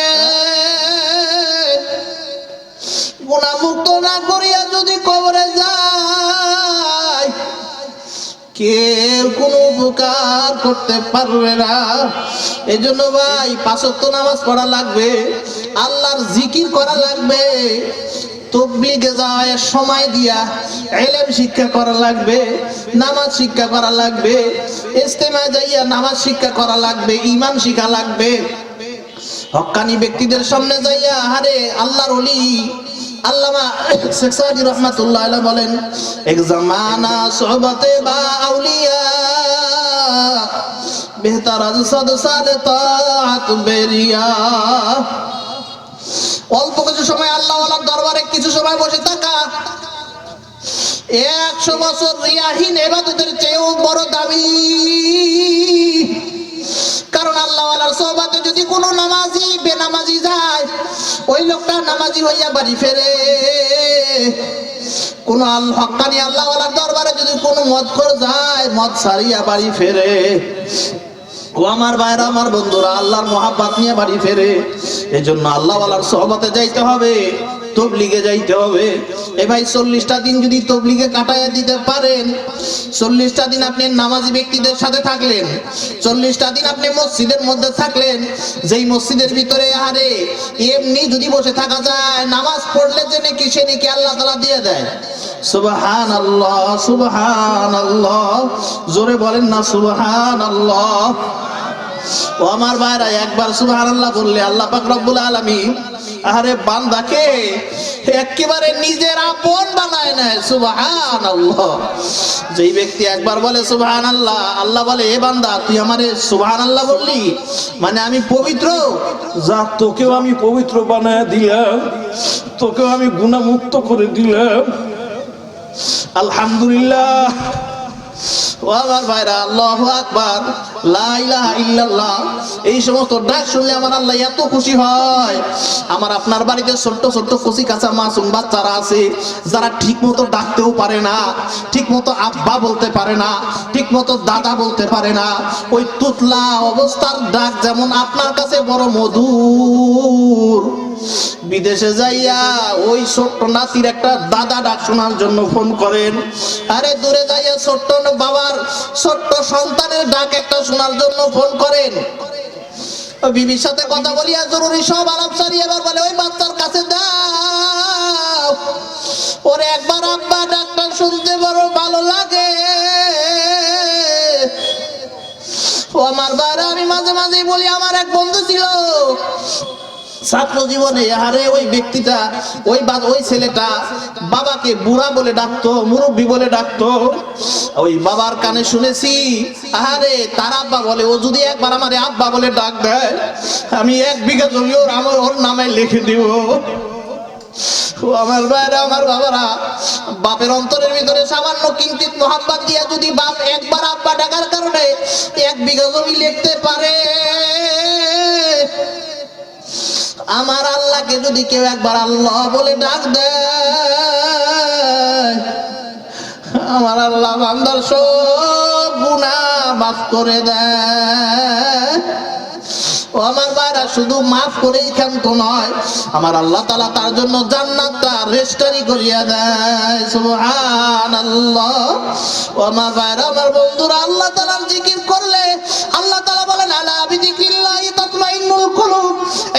গুনাহ মুক্ত না করিয়া যদি কবরে যায় কেউ কোনো উপকার করতে পারবে না। এজন্য ভাই 5 ওয়াক্ত নামাজ পড়া লাগবে, আল্লাহর জিকির করা লাগবে, তাবলীগে যাওয়ার সময় দিয়া ইলম শিক্ষা করা লাগবে, নামাজ শিক্ষা করা লাগবে, ইজতেমায় যাইয়া নামাজ শিক্ষা করা লাগবে, ঈমান শিক্ষা লাগবে। হক্কানি ব্যক্তিদের সামনে যাইয়া হারে আল্লাহর ওলি আল্লামা শেখ সাদি রহমাতুল্লাহ আলাইহি বলেন, এক জামানা সোহবতে বা আউলিয়া বেহতার আজ সাদ সাদে তাআত বেরিয়া। অল্প কিছু সময় আল্লাহ ওয়ালার দরবারে কিছু সময় বসে থাকা 100 বছর রিয়াহীন ইবাদতের চেয়েও বড় দাবি। কারণ আল্লাহ ওয়ালার সোহবতে যদি কোনো নামাজি বেনামাজি যায়, ওই লোকটা নামাজি হইয়া বাড়ি ফেরে। কোন হক্কানি আল্লাহ ওয়ালার দরবারে যদি কোনো মদখোর যায়, মদ ছাড়িয়া বাড়ি ফেরে। ও আমার ভাইরা, আমার বন্ধুরা, আল্লাহর মহাব্বত নিয়ে বাড়ি ফেরে। এজন্য আল্লাহ ওয়ালার সোহবতে যাইতে হবে, তাবলীগে যাইতে হবে। এ ভাই 40টা দিন যদি তাবলীগে কাটাইয়া দিতে পারেন, 40টা দিন আপনি নামাজি ব্যক্তিদের সাথে থাকলেন, 40টা দিন আপনি মসজিদের মধ্যে থাকলেন, যেই মসজিদের ভিতরে আরে এমনি যদি বসে থাকা যায়, নামাজ পড়লে যে নাকি সে নাকি আল্লাহ তাআলা দিয়ে দেয়। সুবহানাল্লাহ, সুবহানাল্লাহ, জোরে বলেন না সুবহানাল্লাহ। ও আমার ভাইরা, একবার সুবহানাল্লাহ বললে আল্লাহ পাক রব্বুল আলামিন আরে বান্দাকে একেবারে নিজের আপন বানায় নেয়। সুবহানাল্লাহ। যেই ব্যক্তি একবার বলে সুবহানাল্লাহ, আল্লাহ বলে, এ বান্দা তুই আমারে সুবহানাল্লাহ বললি মানে আমি পবিত্র, যা তোকেও আমি পবিত্র বানায় দিলাম, তোকেও আমি গুনাহ মুক্ত করে দিলাম। আলহামদুলিল্লাহ। ও আমার ভাইরা, আল্লাহু আকবার, লা ইলাহা ইল্লাল্লাহ, এই সমস্ত ডাক শুনলে আমার আল্লাহ এত খুশি হয়। আমার আপনার বাড়িতে ছোট্ট ছোট্ট কচি কাঁচা মাসুম বাচ্চারা আছে, যারা ঠিক মতো ডাকতেও পারে না, ঠিক মতো আব্বা বলতে পারে না, ঠিক মতো দাদা বলতে পারে না। ওই তুতলা অবস্থার ডাক যেমন আপনার কাছে বড় মধুর, বিদেশে যাইয়া ওই ছোট্ট নাতির একটা দাদা ডাক শোনার জন্য ফোন করেন। আরে দূরে যাইয়া ছোট্ট বাবার ছোট্ট সন্তানের ডাক একটা শোনার জন্য ফোন করেন। বিবির সাথে কথা বলিয়া জরুরি সব আলাপ সারি এবার বলে ওই বাচ্চার কাছে দাও, ওরে একবার আব্বা ডাক্তার শুনতে বড় ভালো লাগে। ও আমার বাইরে আমি মাঝে মাঝে বলি আমার এক বন্ধু ছিল ছাত্র জীবনে, আরে ওই ব্যক্তিটা ওই ছেলেটা বাবাকে বুড়া বলে ডাকতো, মুরব্বী বলে ডাকতো। ওই বাবার কানে শুনেছি আরে তার আব্বা বলে ও যদি একবার আমারে আব্বা বলে ডাক দেয় আমি 1 বিঘা জমি ওর নামে লিখে দিব। আমার ভাইরা আমার বাবারা, বাপের অন্তরের ভিতরে সামান্য কিঞ্চিত মোহাব্বত দিয়া যদি বাপ একবার আব্বা ডাকার কারণে 1 বিঘা জমি লিখতে পারে, আমার আল্লাহকে যদি কেউ একবার আল্লাহ বলে ডাক দেয়, আমার আল্লাহ বান্দার সব গুনাহ মাফ করে দেয়। ও আমার ভাইরা, শুধু মাফ করেই ক্ষান্ত নয়, আমার আল্লাহ তাআলা তার জন্য জান্নাতটা রেজিস্ট্রি করিয়া দেয়। সুবহানাল্লাহ। ও আমার ভাইরা আমার বন্ধুরা, আল্লাহ তাআলার জিকির করলে আল্লাহ তাআলা বলেন আলা বিযিকরিল্লাহি তাতমাইন্নুল কুলুব।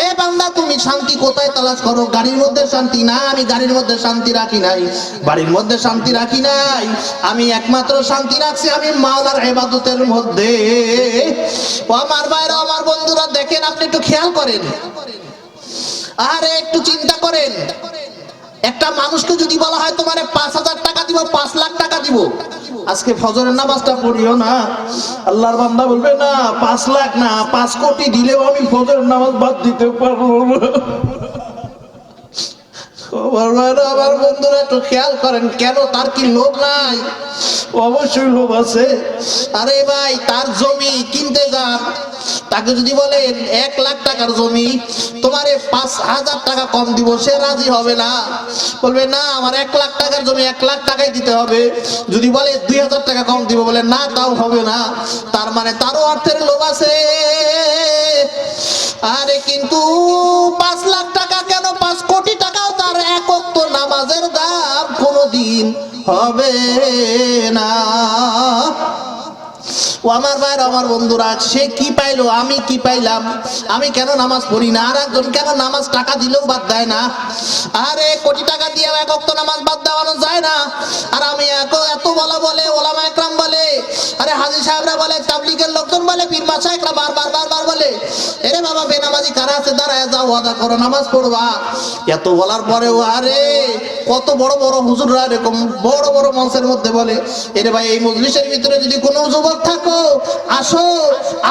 এ বান্দা তুমি শান্তি কোথায় তালাশ করো? গাড়ির মধ্যে শান্তি না, আমি গাড়ির মধ্যে শান্তি রাখি নাই, বাড়ির মধ্যে শান্তি রাখি নাই, আমি একমাত্র শান্তি রাখছি আমি মাওলার ইবাদতের মধ্যে। ও আমার ভাইরা আমার বন্ধুরা, দেখেন আপনি একটু খেয়াল করেন, আরে একটু চিন্তা করেন, একটা মানুষকে যদি বলা হয় তোমারে 5,000 টাকা দিব, 5 লাখ টাকা দিব, আজকে ফজরের নামাজটা পড়িও না, আল্লাহর বান্দা বলবে না 5 লাখ না 5 কোটি দিলেও আমি ফজরের নামাজ বাদ দিতে পারবো না। আমার বন্ধুরা একটু খেয়াল করেন, কেন? তার কি লোভ নাই? অবশ্যই লোভ আছে। আরে ভাই, তার জমি কিনতে যান, তাকে যদি বলেন 1 লাখ টাকার জমি তোমারে 5,000 টাকা কম দিব, সে রাজি হবে না, বলবে না আমার 1 লাখ টাকার জমি 1 লাখ টাকাই দিতে হবে। যদি বলে 2,000 টাকা কম দিব, বলে না তাও হবে না। তার মানে তারও অর্থের লোভ আছে। আরে কিন্তু 5 লাখ টাকা কেন, 5 কোটি টাকাও তার 1 ওয়াক্ত নামাজের দাম কোনোদিন হবে না। ও আমার ভাইরা আমার বন্ধুরা, সে কি পাইলো, আমি কি পাইলাম? আমি কেন নামাজ পড়ি না? আর একজন কেন নামাজ টাকা দিলেও বাদ দেয় না? আরে কোটি টাকা দিয়ে 1 ওয়াক্ত নামাজ বাদ দেওয়ানো যায় না। আর আমি এত বলে ওলামা একরাম বলে, আরে হাজী সাহেবরা বলে, তাবলীগের লোকজন বলে, পীর মাশায়েখরা বারবার বলে, এরে বাবা বেনামাজি কারা আছে দাঁড়ায় যাও, ওয়াদা করো নামাজ পড়বা। এত বলার পরেও আরে কত বড় বড় হুজুররা এরকম বড় বড় মঞ্চের মধ্যে বলে, এরে ভাই এই মজলিসের ভিতরে যদি কোনো যুবক থাকো আসো,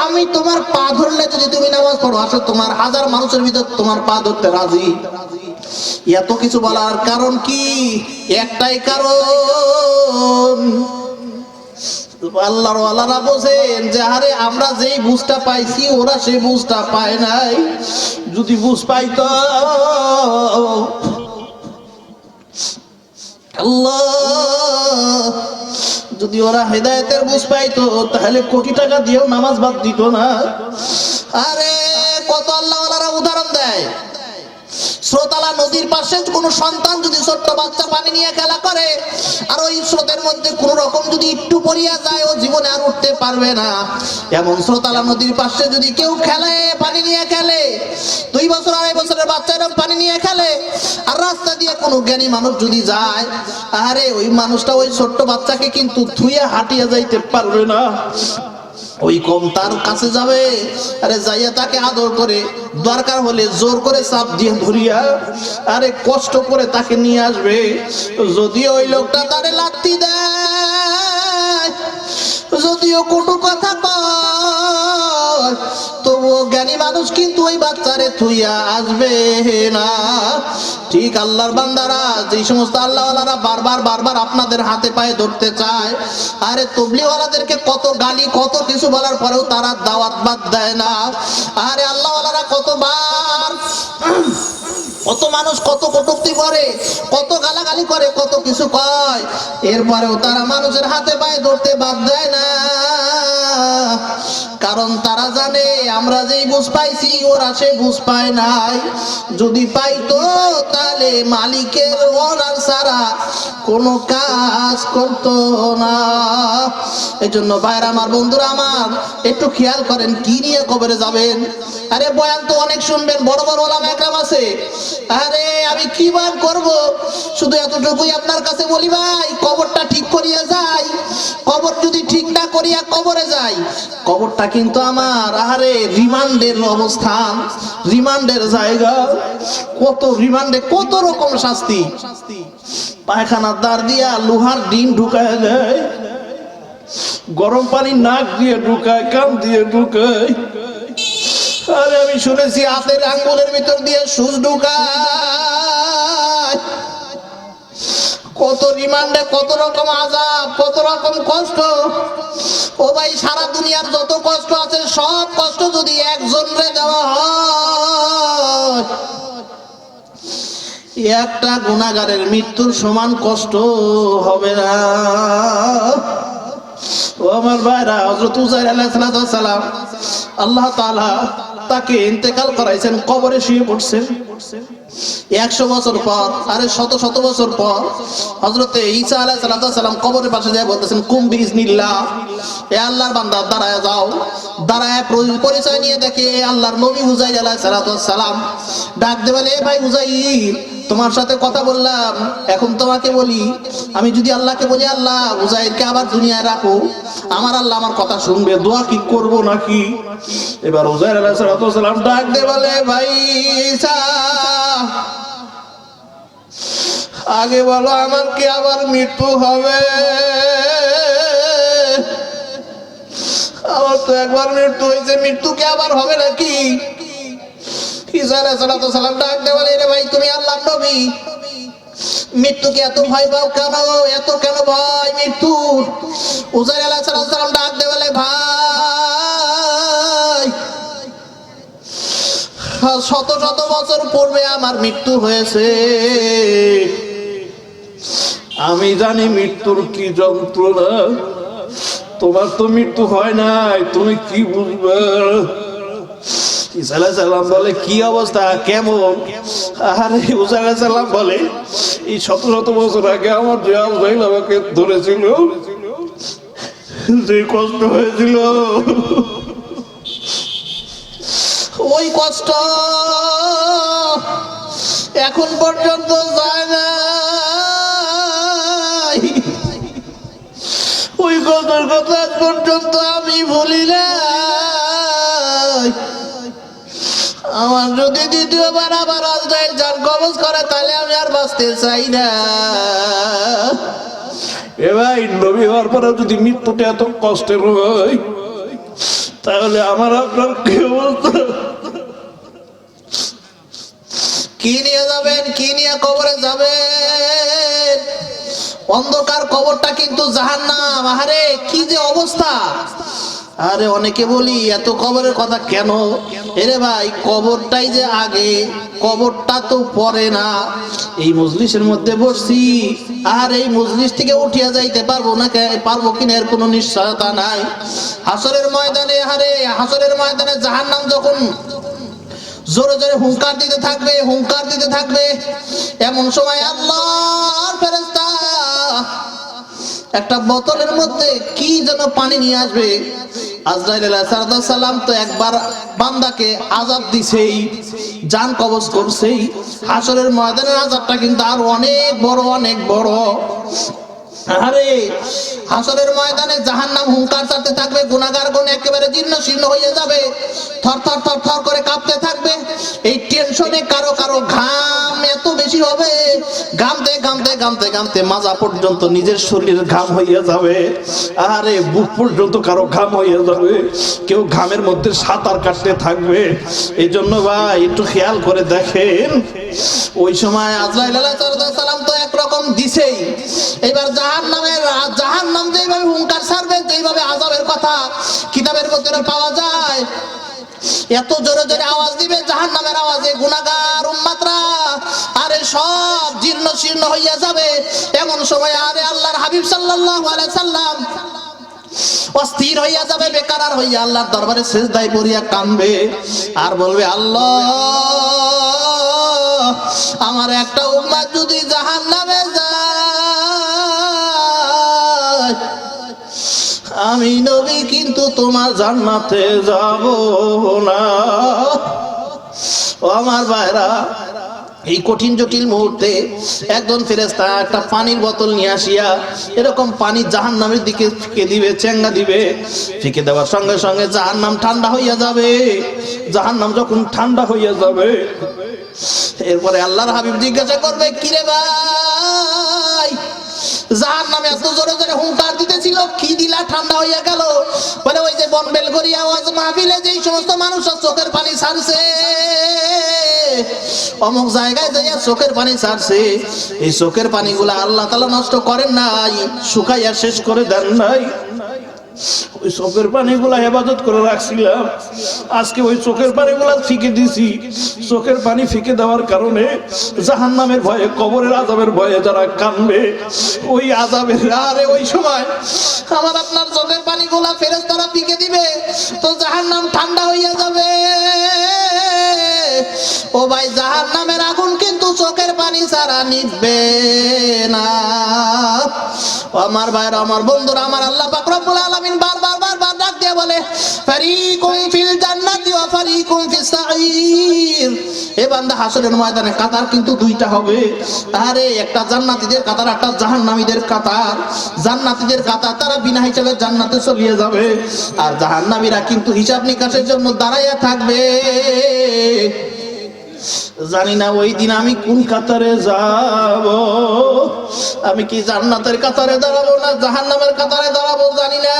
আমি তোমার পা ধরলে যদি তুমি নামাজ পড়ো, আসো, তোমার 1000 মানুষের ভিতর তোমার পা ধরতে রাজি। এত কিছু বলার কারণ কি? একটাই কারণ, আল্লাহর ওয়ালারা বোঝেন যে আরে আমরা যেই বুঝটা পাইছি ওরা সেই বুঝটা পায় নাই। যদি বুঝ পাইতো, আল্লাহ যদি ওরা হেদায়েতের বুঝ পাইতো তাহলে কোটি টাকা দিয়েও নামাজ বাদ দিত না। আরে কত আল্লাহ ওয়ালারা উদাহরণ দেয়, স্রোতালা নদীর পাশে কোনো সন্তান যদি ছোট্ট বাচ্চা পানি নিয়ে খেলা করে, আর ওই স্রোতের মধ্যে কোন রকম যদি একটু পড়িয়া যায়, ও জীবনে আর উঠতে পারবে না। এমন স্রোতালা নদীর পাশে যদি কেউ খেলে, পানি নিয়ে খেলে, 2 বছর 2.5 বছরের বাচ্চা এরকম পানি নিয়ে খেলে, আর রাস্তা দিয়ে কোনো জ্ঞানী মানুষ যদি যায়, আরে ওই মানুষটা ওই ছোট্ট বাচ্চাকে কিন্তু ধুয়ে হাঁটিয়ে যাইতে পারবে না। ওই কম তার কাছে যাবে, আরে যাইয়া তাকে আদর করে, দরকার হলে জোর করে চাপ দিয়ে ধরিয়া আরে কষ্ট করে তাকে নিয়ে আসবে। যদিও ওই লোকটা তারে লাত্তি দেয়, যদিও কটু কথা কয়, তবুও জ্ঞানী মানুষ কিন্তু ওই বাচ্চারে থুইয়া আসবে না। ঠিক আল্লাহর বান্দারা, যে সমস্ত আল্লাহওয়ালারা বারবার আপনাদের হাতে পায়ে ধরতে চায়, আরে তবলিগওয়ালাদেরকে কত গালি কত কিছু বলার পরেও তারা দাওয়াত বাদ দেয় না। আরে আল্লাহওয়ালারা কতবার, কত মানুষ কত কটূক্তি করে, কত গালাগালি করে, কত কিছু কয়, এরপরেও তারা মানুষের হাতে পায়ে ধরতে বাদ দেয় না। কারণ তারা জানে আমরা যেই বুঝ পাইছি ওরা সে বুঝ পায় নাই। যদি পাইতো তাহলে মালিকের অর্ডার ছাড়া কোনো কাজ করতো না। এই জন্য ভাইরা আমার, বন্ধুরা আমার, একটু খেয়াল করেন কি নিয়ে কবরে যাবেন। আরে বয়ান তো অনেক শুনবেন, বড় বড় ওলামা একরাম আছে। আরে আমি কি বয়ান করব, শুধু এতটুকুই আপনার কাছে বলি ভাই, কবরটা ঠিক করিয়া যাই। কবর যদি ঠিক না করিয়া কবরে যাই, কবরটা কিন্তু আমার আরে রিমান্ডের অবস্থান, রিমান্ডের জায়গা। কত রিমান্ডে কত রকম শাস্তি। পায়খানার দ্বার দিয়া লোহার ডিম ঢুকায় দেয়, গরম পানি নাক দিয়ে ঢুকায়, কান দিয়ে ঢুকায়। আরে আমি শুনেছি হাতের আঙ্গুলের ভিতর দিয়ে সুচ ঢুকায়। কত রিমান্ডে কত রকম আযাব, কত রকম কষ্ট। ও ভাই, সারা দুনিয়ার যত কষ্ট আছে সব কষ্ট যদি একজনরে দেওয়া হয়, একটা গুনাহগারের মৃত্যুর সমান কষ্ট হবে না। ও আমার ভাইরা, হযরত উযাইর আলাইহিস সালাম আল্লাহ তাআলা তাকে ইন্তেকাল করাইছেন, কবরে শুয়ে পড়ছেন। 100 বছর পর, আরে শত শত বছর পর হযরতে ঈসা আলাইহিস সালাম কবরের পাশে যায় বলতেছেন, কুম বিইজনিল্লাহ, এ আল্লাহর বান্দা দাঁড়ায় যাও। দাঁড়ায় পরিচয় নিয়ে দেখে আল্লাহর নবী উযাইর আলাইহিস সালাম। ডাক দিয়ে বলে, এ ভাই উযাইর, তোমার সাথে কথা বললাম, এখন তোমাকে বলি, আমি যদি আল্লাহকে বলি আল্লাহ উযাইরকে আবার দুনিয়ায় রাখো, আমার আল্লাহ আমার কথা শুনবে, দোয়া কি করব নাকি? এবার উযাইর আলাইহিস সালাম ডাক দিয়ে বলে, ভাই ঈসা, আগে বলো আমার কি আবার মৃত্যু হবে? আমার তো একবার মৃত্যু হয়েছে, মৃত্যু কি আবার হবে নাকি? ঈসা আলাইহিস সালাম ডাক দিয়ে বলে, রে ভাই তুমি আল্লাহর নবী, মৃত্যুকে এত ভয় পাও কেন? এত কেন ভয় মৃত্যু? উযাইর আলাইহিস সালাম ডাক দিয়ে বলে, ভাই শত শত বছর পূর্বে আমার মৃত্যু হয়েছে, আমি জানি মৃত্যুর কি যন্ত্রণা। তোমার তো মৃত্যু হয় নাই, তুমি কি বুঝবে? ঈসা আলাইহিস সালাম বলে, কি অবস্থা, কেমন? আরে ঈসা আলাইহিস সালাম বলে, এই শত শত বছর আগে আমার যে আজরাইল আমাকে ধরেছিল, যে কষ্ট হয়েছিল, ওই কষ্ট এখন পর্যন্ত যায় না। ওই কষ্টের কথা পর্যন্ত আমি ভুলি না। আমার যদি দ্বিতীয়বার আবার আজরাইল জান কবজ করে, তাহলে আমি আর বাঁচতে চাই না। এ ভাই, নবী হওয়ার পরে যদি মৃত্যুটা এত কষ্টের হয়, তাহলে আমার আপনার কি অবস্থা? কি নিয়ে যাবেন, কি নিয়ে কবরে যাবেন? অন্ধকার কবরটা কিন্তু জাহান্নাম। আরে কি যে অবস্থা! আরে অনেকে বলি এত কবরের কথা কেন? এরে ভাই, কবরটাই যে আগে, কবরটা তো পরে না। এই মজলিসের মধ্যে বসছি, আর এই মজলিস থেকে উঠিয়া যাইতে পারবো না, পারবো কিনা এর কোনো নিশ্চয়তা নাই। হাসরের ময়দানে, আরে হাসরের ময়দানে জাহান্নাম যখন জোরে জোরে হুঙ্কার দিতে থাকবে, হুঙ্কার দিতে থাকবে, এমন সময় আল্লাহর ফেরেশতা একটা বোতলের মধ্যে কি যেন পানি নিয়ে আসবে। আজরাইল আলাইহিস সালাম তো একবার বান্দাকে আযাব দিছেই, জান কবজ করছেই। হাসরের ময়দানের আযাবটা কিন্তু আর অনেক বড়, অনেক বড়। আরে হাসরের ময়দানে জাহান্নাম হুঙ্কার ছাড়তে থাকবে, গুনাহগারগণ একেবারে জীর্ণ শীর্ণ হয়ে যাবে, থরথর থরথর করে কাঁপতে থাকবে। এই টেনশনে কারো কারো ঘাম এত বেশি হবে, ঘামতে ঘামতে ঘামতে ঘামতে মাজা পর্যন্ত নিজের শরীরের ঘাম হয়ে যাবে। আরে বুক পর্যন্ত কারো ঘাম হয়ে যাবে, কেউ ঘামের মধ্যে সাঁতার কাটতে থাকবে। এই জন্য ভাই একটু খেয়াল করে দেখেন, ওই সময় আজরাইল আলাইহিস সালাম তো একরকম দিছেই। এবার জাহান্নাম যেভাবে হুঙ্কার ছাড়বে, যেভাবে আযাবের কথা কিতাবের ভিতরে পাওয়া যায়, এত জোরে জোরে আওয়াজ দিবে জাহান্নামের আওয়াজে, গুনাহগার উম্মতরা আরে সব জীর্ণ শীর্ণ হইয়া যাবে। এমন সময় আরে আল্লাহর হাবিব সাল্লাল্লাহু আলাইহি সাল্লাম অস্থির হইয়া যাবে, বেকারার হইয়া আল্লাহর দরবারে সিজদায় পড়িয়া কাঁদবে আর বলবে, আল্লাহ আমার একটা উম্মত যদি জাহান্নামে যায়, আমি নবী কিন্তু তোমার জান্নাতে যাব না। ও আমার ভাইরা, এই কঠিন জটিল মুহূর্তে একজন ফেরেশতা একটা পানির বোতল নিয়ে আসিয়া এরকম পানি জাহান্নামের দিকে ফিকে দিবে, চেঙ্গা দিবে। ফিকে দেওয়ার সঙ্গে সঙ্গে জাহান্নাম ঠান্ডা হইয়া যাবে। জাহান্নাম যখন ঠান্ডা হইয়া যাবে, এরপরে আল্লাহর হাবিব জিজ্ঞাসা করবে, কিরে ভাই, জাহান্নামে এত জোরে জোরে হুঙ্কার দিতেছিল, কি দিলা ঠান্ডা হইয়া গেল? বলে, ওই যে বনবেল করিয়া ওয়াজ মাহফিলে যেই সমস্ত মানুষ চোখের পানি ছাড়ছে, অমুক জায়গায় যাইয়া চোখের পানি ছাড়ছে, এই চোখের পানিগুলা আল্লাহ তাআলা নষ্ট করেন নাই, শুকাইয়া শেষ করে দেন নাই। ওই চোখের পানিগুলা হেফাজত করে রাখছিলাম, আজকে ওই চোখের পানিগুলা ফিকে দিছি। চোখের পানি ফিকে দেওয়ার কারণে জাহান্নামের ভয়ে, কবরের আযাবের ভয়ে যারা কাঁদবে, ওই আযাবের আরে ওই সময় আমার আপনার চোখের পানিগুলা ফেরেশতারা ফিকে দিবে, তো জাহান্নাম ঠান্ডা হইয়া যাবে। ও ভাই, জাহান্নামের আগুন কিন্তু চোখের পানি ছাড়া নিভবে না। আমার ভাইরা, আমার বন্ধুরা, আমার আল্লাহ পাক রব্বুল আলামিন বারবার ডাক দিয়ে বলে, ফারিকুম ফিল জান্নাতি ওয়া ফারিকুম ফিস সাঈর। এ বান্দা, হাসরের ময়দানে কাতার কিন্তু দুইটা হবে। আরে একটা জান্নাতীদের কাতার, একটা জাহান্নামীদের কাতার। জান্নাতীদের কাতার তারা বিনা হিসাবে জান্নাতে চলিয়ে যাবে, আর জাহান্নামীরা কিন্তু হিসাব নিকাশের জন্য দাঁড়াইয়া থাকবে। জানি না ওই দিন আমি কোন কাতারে যাব, আমি কি জান্নাতের কাতারে দাঁড়াবো না জাহান্নামের কাতারে দাঁড়াবো জানি না।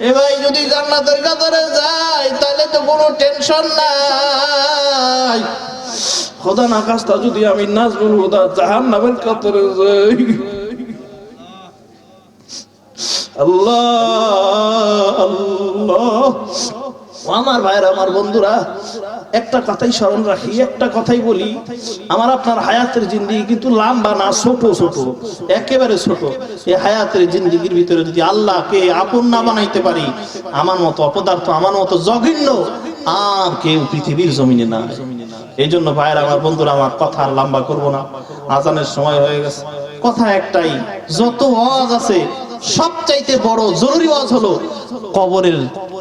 এ ভাই, যদি জান্নাতের কাতারে যাই তাহলে তো কোনো টেনশন নাই। খোদা না খাস্তা যদি আমি নাজমুল হুদা জাহান্নামের কাতারে যাই, আল্লাহ আল্লাহ। আমার ভাইরা, আমার বন্ধুরা, একটা কথাই স্মরণ রাখি, একটা কথাই বলি, আমার আপনার হায়াতের জিন্দেগি কিন্তু লম্বা না, ছোট ছোট, একেবারে ছোট। এই হায়াতের জিন্দেগির ভিতরে যদি আল্লাহকে আপন না বানাইতে পারি, আমার মতো অপদার্থ, আমার মতো জঘন্য আর কেউ পৃথিবীর জমিনে না। এই জন্য ভাইরা, আমার বন্ধুরা, আমার কথা আর লম্বা করবো না, আজানের সময় হয়ে গেছে। কথা একটাই, যত ওয়াজ আছে সবচাইতে বড় জরুরি ওয়াজ হলো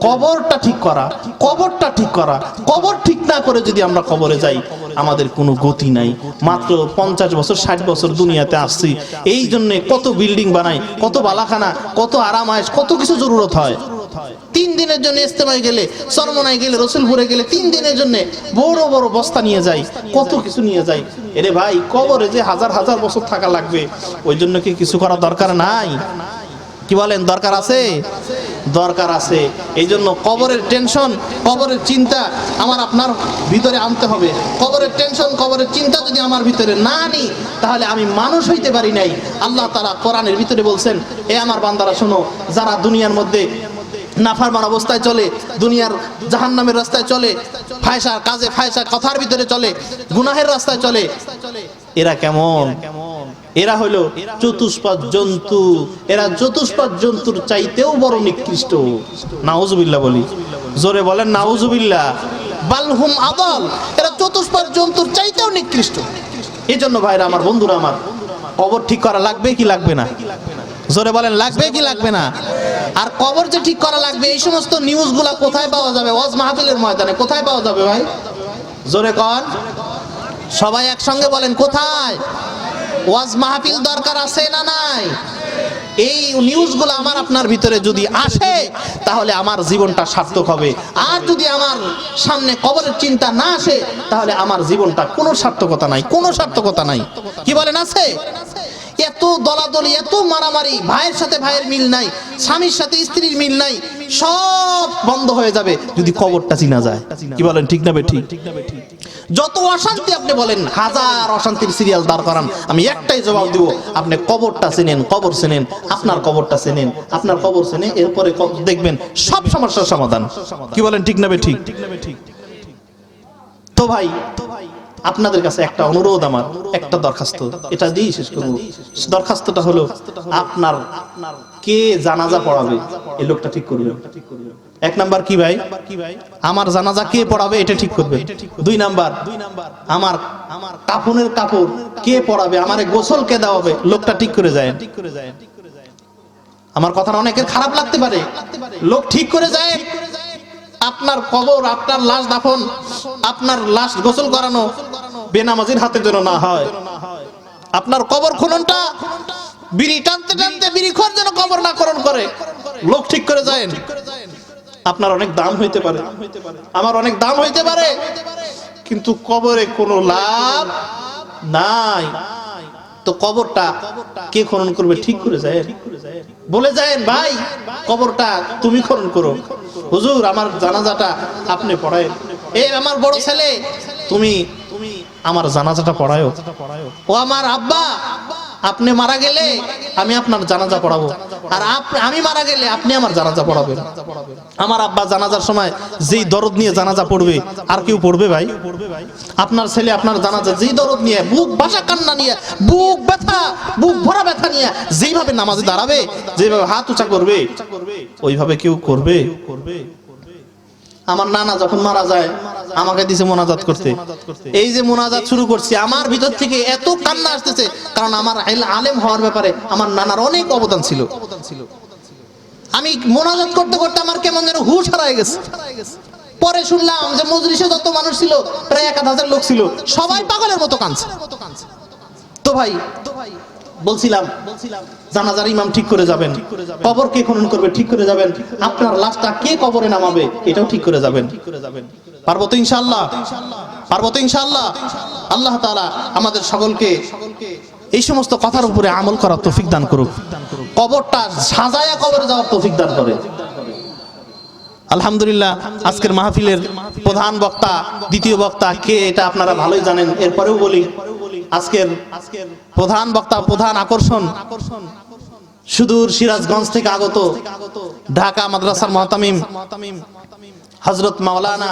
কবরটা ঠিক করা, কবরটা ঠিক করা। কবর ঠিক না করে যদি আমরা কবরে যাই, আমাদের কোনো গতি নাই। মাত্র 50 বছর 60 বছর দুনিয়াতে আসছি, এই জন্য কত বিল্ডিং বানাই, কত বালাখানা, কত আরাম আয়েশ, কত কিছু জরুরত হয়। 3 দিনের জন্য ইস্তেমায় গেলে, চরমনায় গেলে, রসুলপুরে গেলে 3 দিনের জন্য বড় বড় বস্তা নিয়ে যাই, কত কিছু নিয়ে যাই। এরে ভাই, কবরে যে হাজার হাজার বছর থাকা লাগবে, ওই জন্য কি কিছু করা দরকার নাই? কি বলেন, দরকার আছে? দরকার আছে। এই জন্য কবরের টেনশন, কবরের চিন্তা আমার আপনার ভিতরে আনতে হবে। কবরের টেনশন, কবরের চিন্তা যদি আমার ভিতরে না আনি, তাহলে আমি মানুষ হইতে পারি নাই। আল্লাহ তাআলা কোরআনের ভিতরে বলছেন, এ আমার বান্দারা শোনো, যারা দুনিয়ার মধ্যে নাফরমান অবস্থায় চলে, দুনিয়ার জাহান্নামের রাস্তায় চলে, ফায়সার কাজে, ফায়সার কথার ভিতরে চলে, গুনাহের রাস্তায় চলে, এরা কেমন? এরা হলো চতুষ্পাদ জন্তু। এরা চতুষ্পাদ জন্তুর চাইতেও বড় নিকৃষ্ট। নাউজুবিল্লাহ বলি, জোরে বলেন নাউজুবিল্লাহ। বালহুম আদাল, এরা চতুষ্পাদ জন্তুর চাইতেও নিকৃষ্ট। এই জন্য ভাইরা, আমার বন্ধুরা, আমার কবর ঠিক করা লাগবে কি লাগবে না? জোরে বলেন, লাগবে কি লাগবে না? আর কবর যে ঠিক করা লাগবে, এই সমস্ত নিউজগুলা কোথায় পাওয়া যাবে? ওয়াজ মাহফিলের ময়দানে কোথায় পাওয়া যাবে ভাই? জোরে কন, সবাই একসঙ্গে বলেন, কোথায়? ওয়াজ মাহফিল দরকার আছে না নাই? এই নিউজগুলো আমার আপনার ভিতরে যদি আসে, তাহলে আমার জীবনটা সার্থক হবে। আর যদি আমার সামনে কবরের চিন্তা না আসে, তাহলে আমার জীবনটা কোনো সার্থকতা নাই, কোনো সার্থকতা নাই। কি বলেন, আছে? এত দলাদলি, এত মারামারি, ভাইয়ের সাথে ভাইয়ের মিল নাই, স্বামীর সাথে স্ত্রীর মিল নাই, সব বন্ধ হয়ে যাবে যদি কবরটা চিনা যায়। কি বলেন, ঠিক না বেঠিক? যত অশান্তি আপনি বলেন, হাজার অশান্তির সিরিয়াল দাঁড় করান, আমি একটাই জবাব দিব, আপনি কবরটা চেনেন, কবর চেনেন, আপনার কবরটা চেনেন, আপনার কবর চেনে, এরপরে দেখবেন সব সমস্যার সমাধান। কি বলেন, ঠিক না বেঠিক? তো ভাই, আপনাদের কাছে একটা অনুরোধ, আমার একটা দরখাস্ত, এটা দিয়েই শেষ করব। দরখাস্তটা হলো, আপনার কে জানাজা পড়াবে এই লোকটা ঠিক করবে। 1 নাম্বার কি ভাই, আমার জানাজা কে পড়াবে এটা ঠিক করবে। 2 নাম্বার আমার কাফনের কাপড় কে পড়াবে, আমারে গোসল কে দেওয়াবে, লোকটা ঠিক করে যায়। আমার কথা অনেকের খারাপ লাগতে পারে, লোক ঠিক করে যায়। আপনার কবর, আপনার লাশ দাফন, আপনার লাশ গোসল করানো বেনামাজির হাতে যেন না হয়। আপনার কবর খননটা বিড়ি টানতে টানতে বিড়িখোর যেন কবর না খনন করে, লোক ঠিক করে যায়। আপনার অনেক দাম হইতে পারে, আমার অনেক দাম হইতে পারে, কিন্তু কবরে কোনো লাভ নাই। তো কবরটা কে খনন করবে ঠিক করে যায়, বলে যায় ভাই কবরটা তুমি খনন করো, হুজুর আমার জানাজাটা আপনি পড়ায়, এ আমার বড় ছেলে তুমি আমার জানাজাটা পড়ায়ো, ও আমার আব্বা আপনি মারা গেলে আমি আপনার জানাজা পড়াবো, আর আমি মারা গেলে আপনি আমার জানাজা পড়াবেন। আমার আব্বা জানাজার সময় যেই দরদ নিয়ে জানাজা পড়বে আর কেউ পড়বে ভাই? আপনার ছেলে আপনার জানাজা যেই দরদ নিয়ে, বুক ভাষা কান্না নিয়ে, বুক ব্যথা, বুক ভরা ব্যথা নিয়ে যেইভাবে নামাজে দাঁড়াবে, যেভাবে হাত উঁচা করবে, ওইভাবে কেউ করবে? আমার নানা যখন মারা যায় আমাকে দিছে মোনাজাত করতে, এই যে মোনাজাত শুরু করছি আমার ভিতর থেকে এত কান্না আসতেছে, কারণ আমার আলেম হওয়ার ব্যাপারে আমার নানার অনেক অবদান ছিল। আমি মোনাজাত করতে করতে আমার কেমন যেন হুঁশ হারায় গেছে। পরে শুনলাম যে মজলিসে যত মানুষ ছিল প্রায় 1000 লোক ছিল, সবাই পাগলের মতো কাঁদছে। তো ভাই বলছিলাম জানাজার ইমাম ঠিক করে যাবেন, কবর কে খনন করবে ঠিক করে যাবেন, আপনার লাশটা কে কবরে নামাবে এটাও ঠিক করে যাবেন। পারবো তো ইনশাআল্লাহ? পারবো তো ইনশাআল্লাহ? আল্লাহ তাআলা আমাদের সকলকে এই সমস্ত কথার উপরে আমল করার তৌফিক দান করুক, কবরটা সাজায়া কবরে যাওয়ার তৌফিক দান করে। আলহামদুলিল্লাহ, আজকের মাহফিলের প্রধান বক্তা, দ্বিতীয় বক্তা কে এটা আপনারা ভালোই জানেন, এরপরেও বলি আজকের প্রধান বক্তা, প্রধান আকর্ষণ সুদূর সিরাজগঞ্জ থেকে আগত ঢাকা মাদ্রাসার মুহতামিম হযরত মাওলানা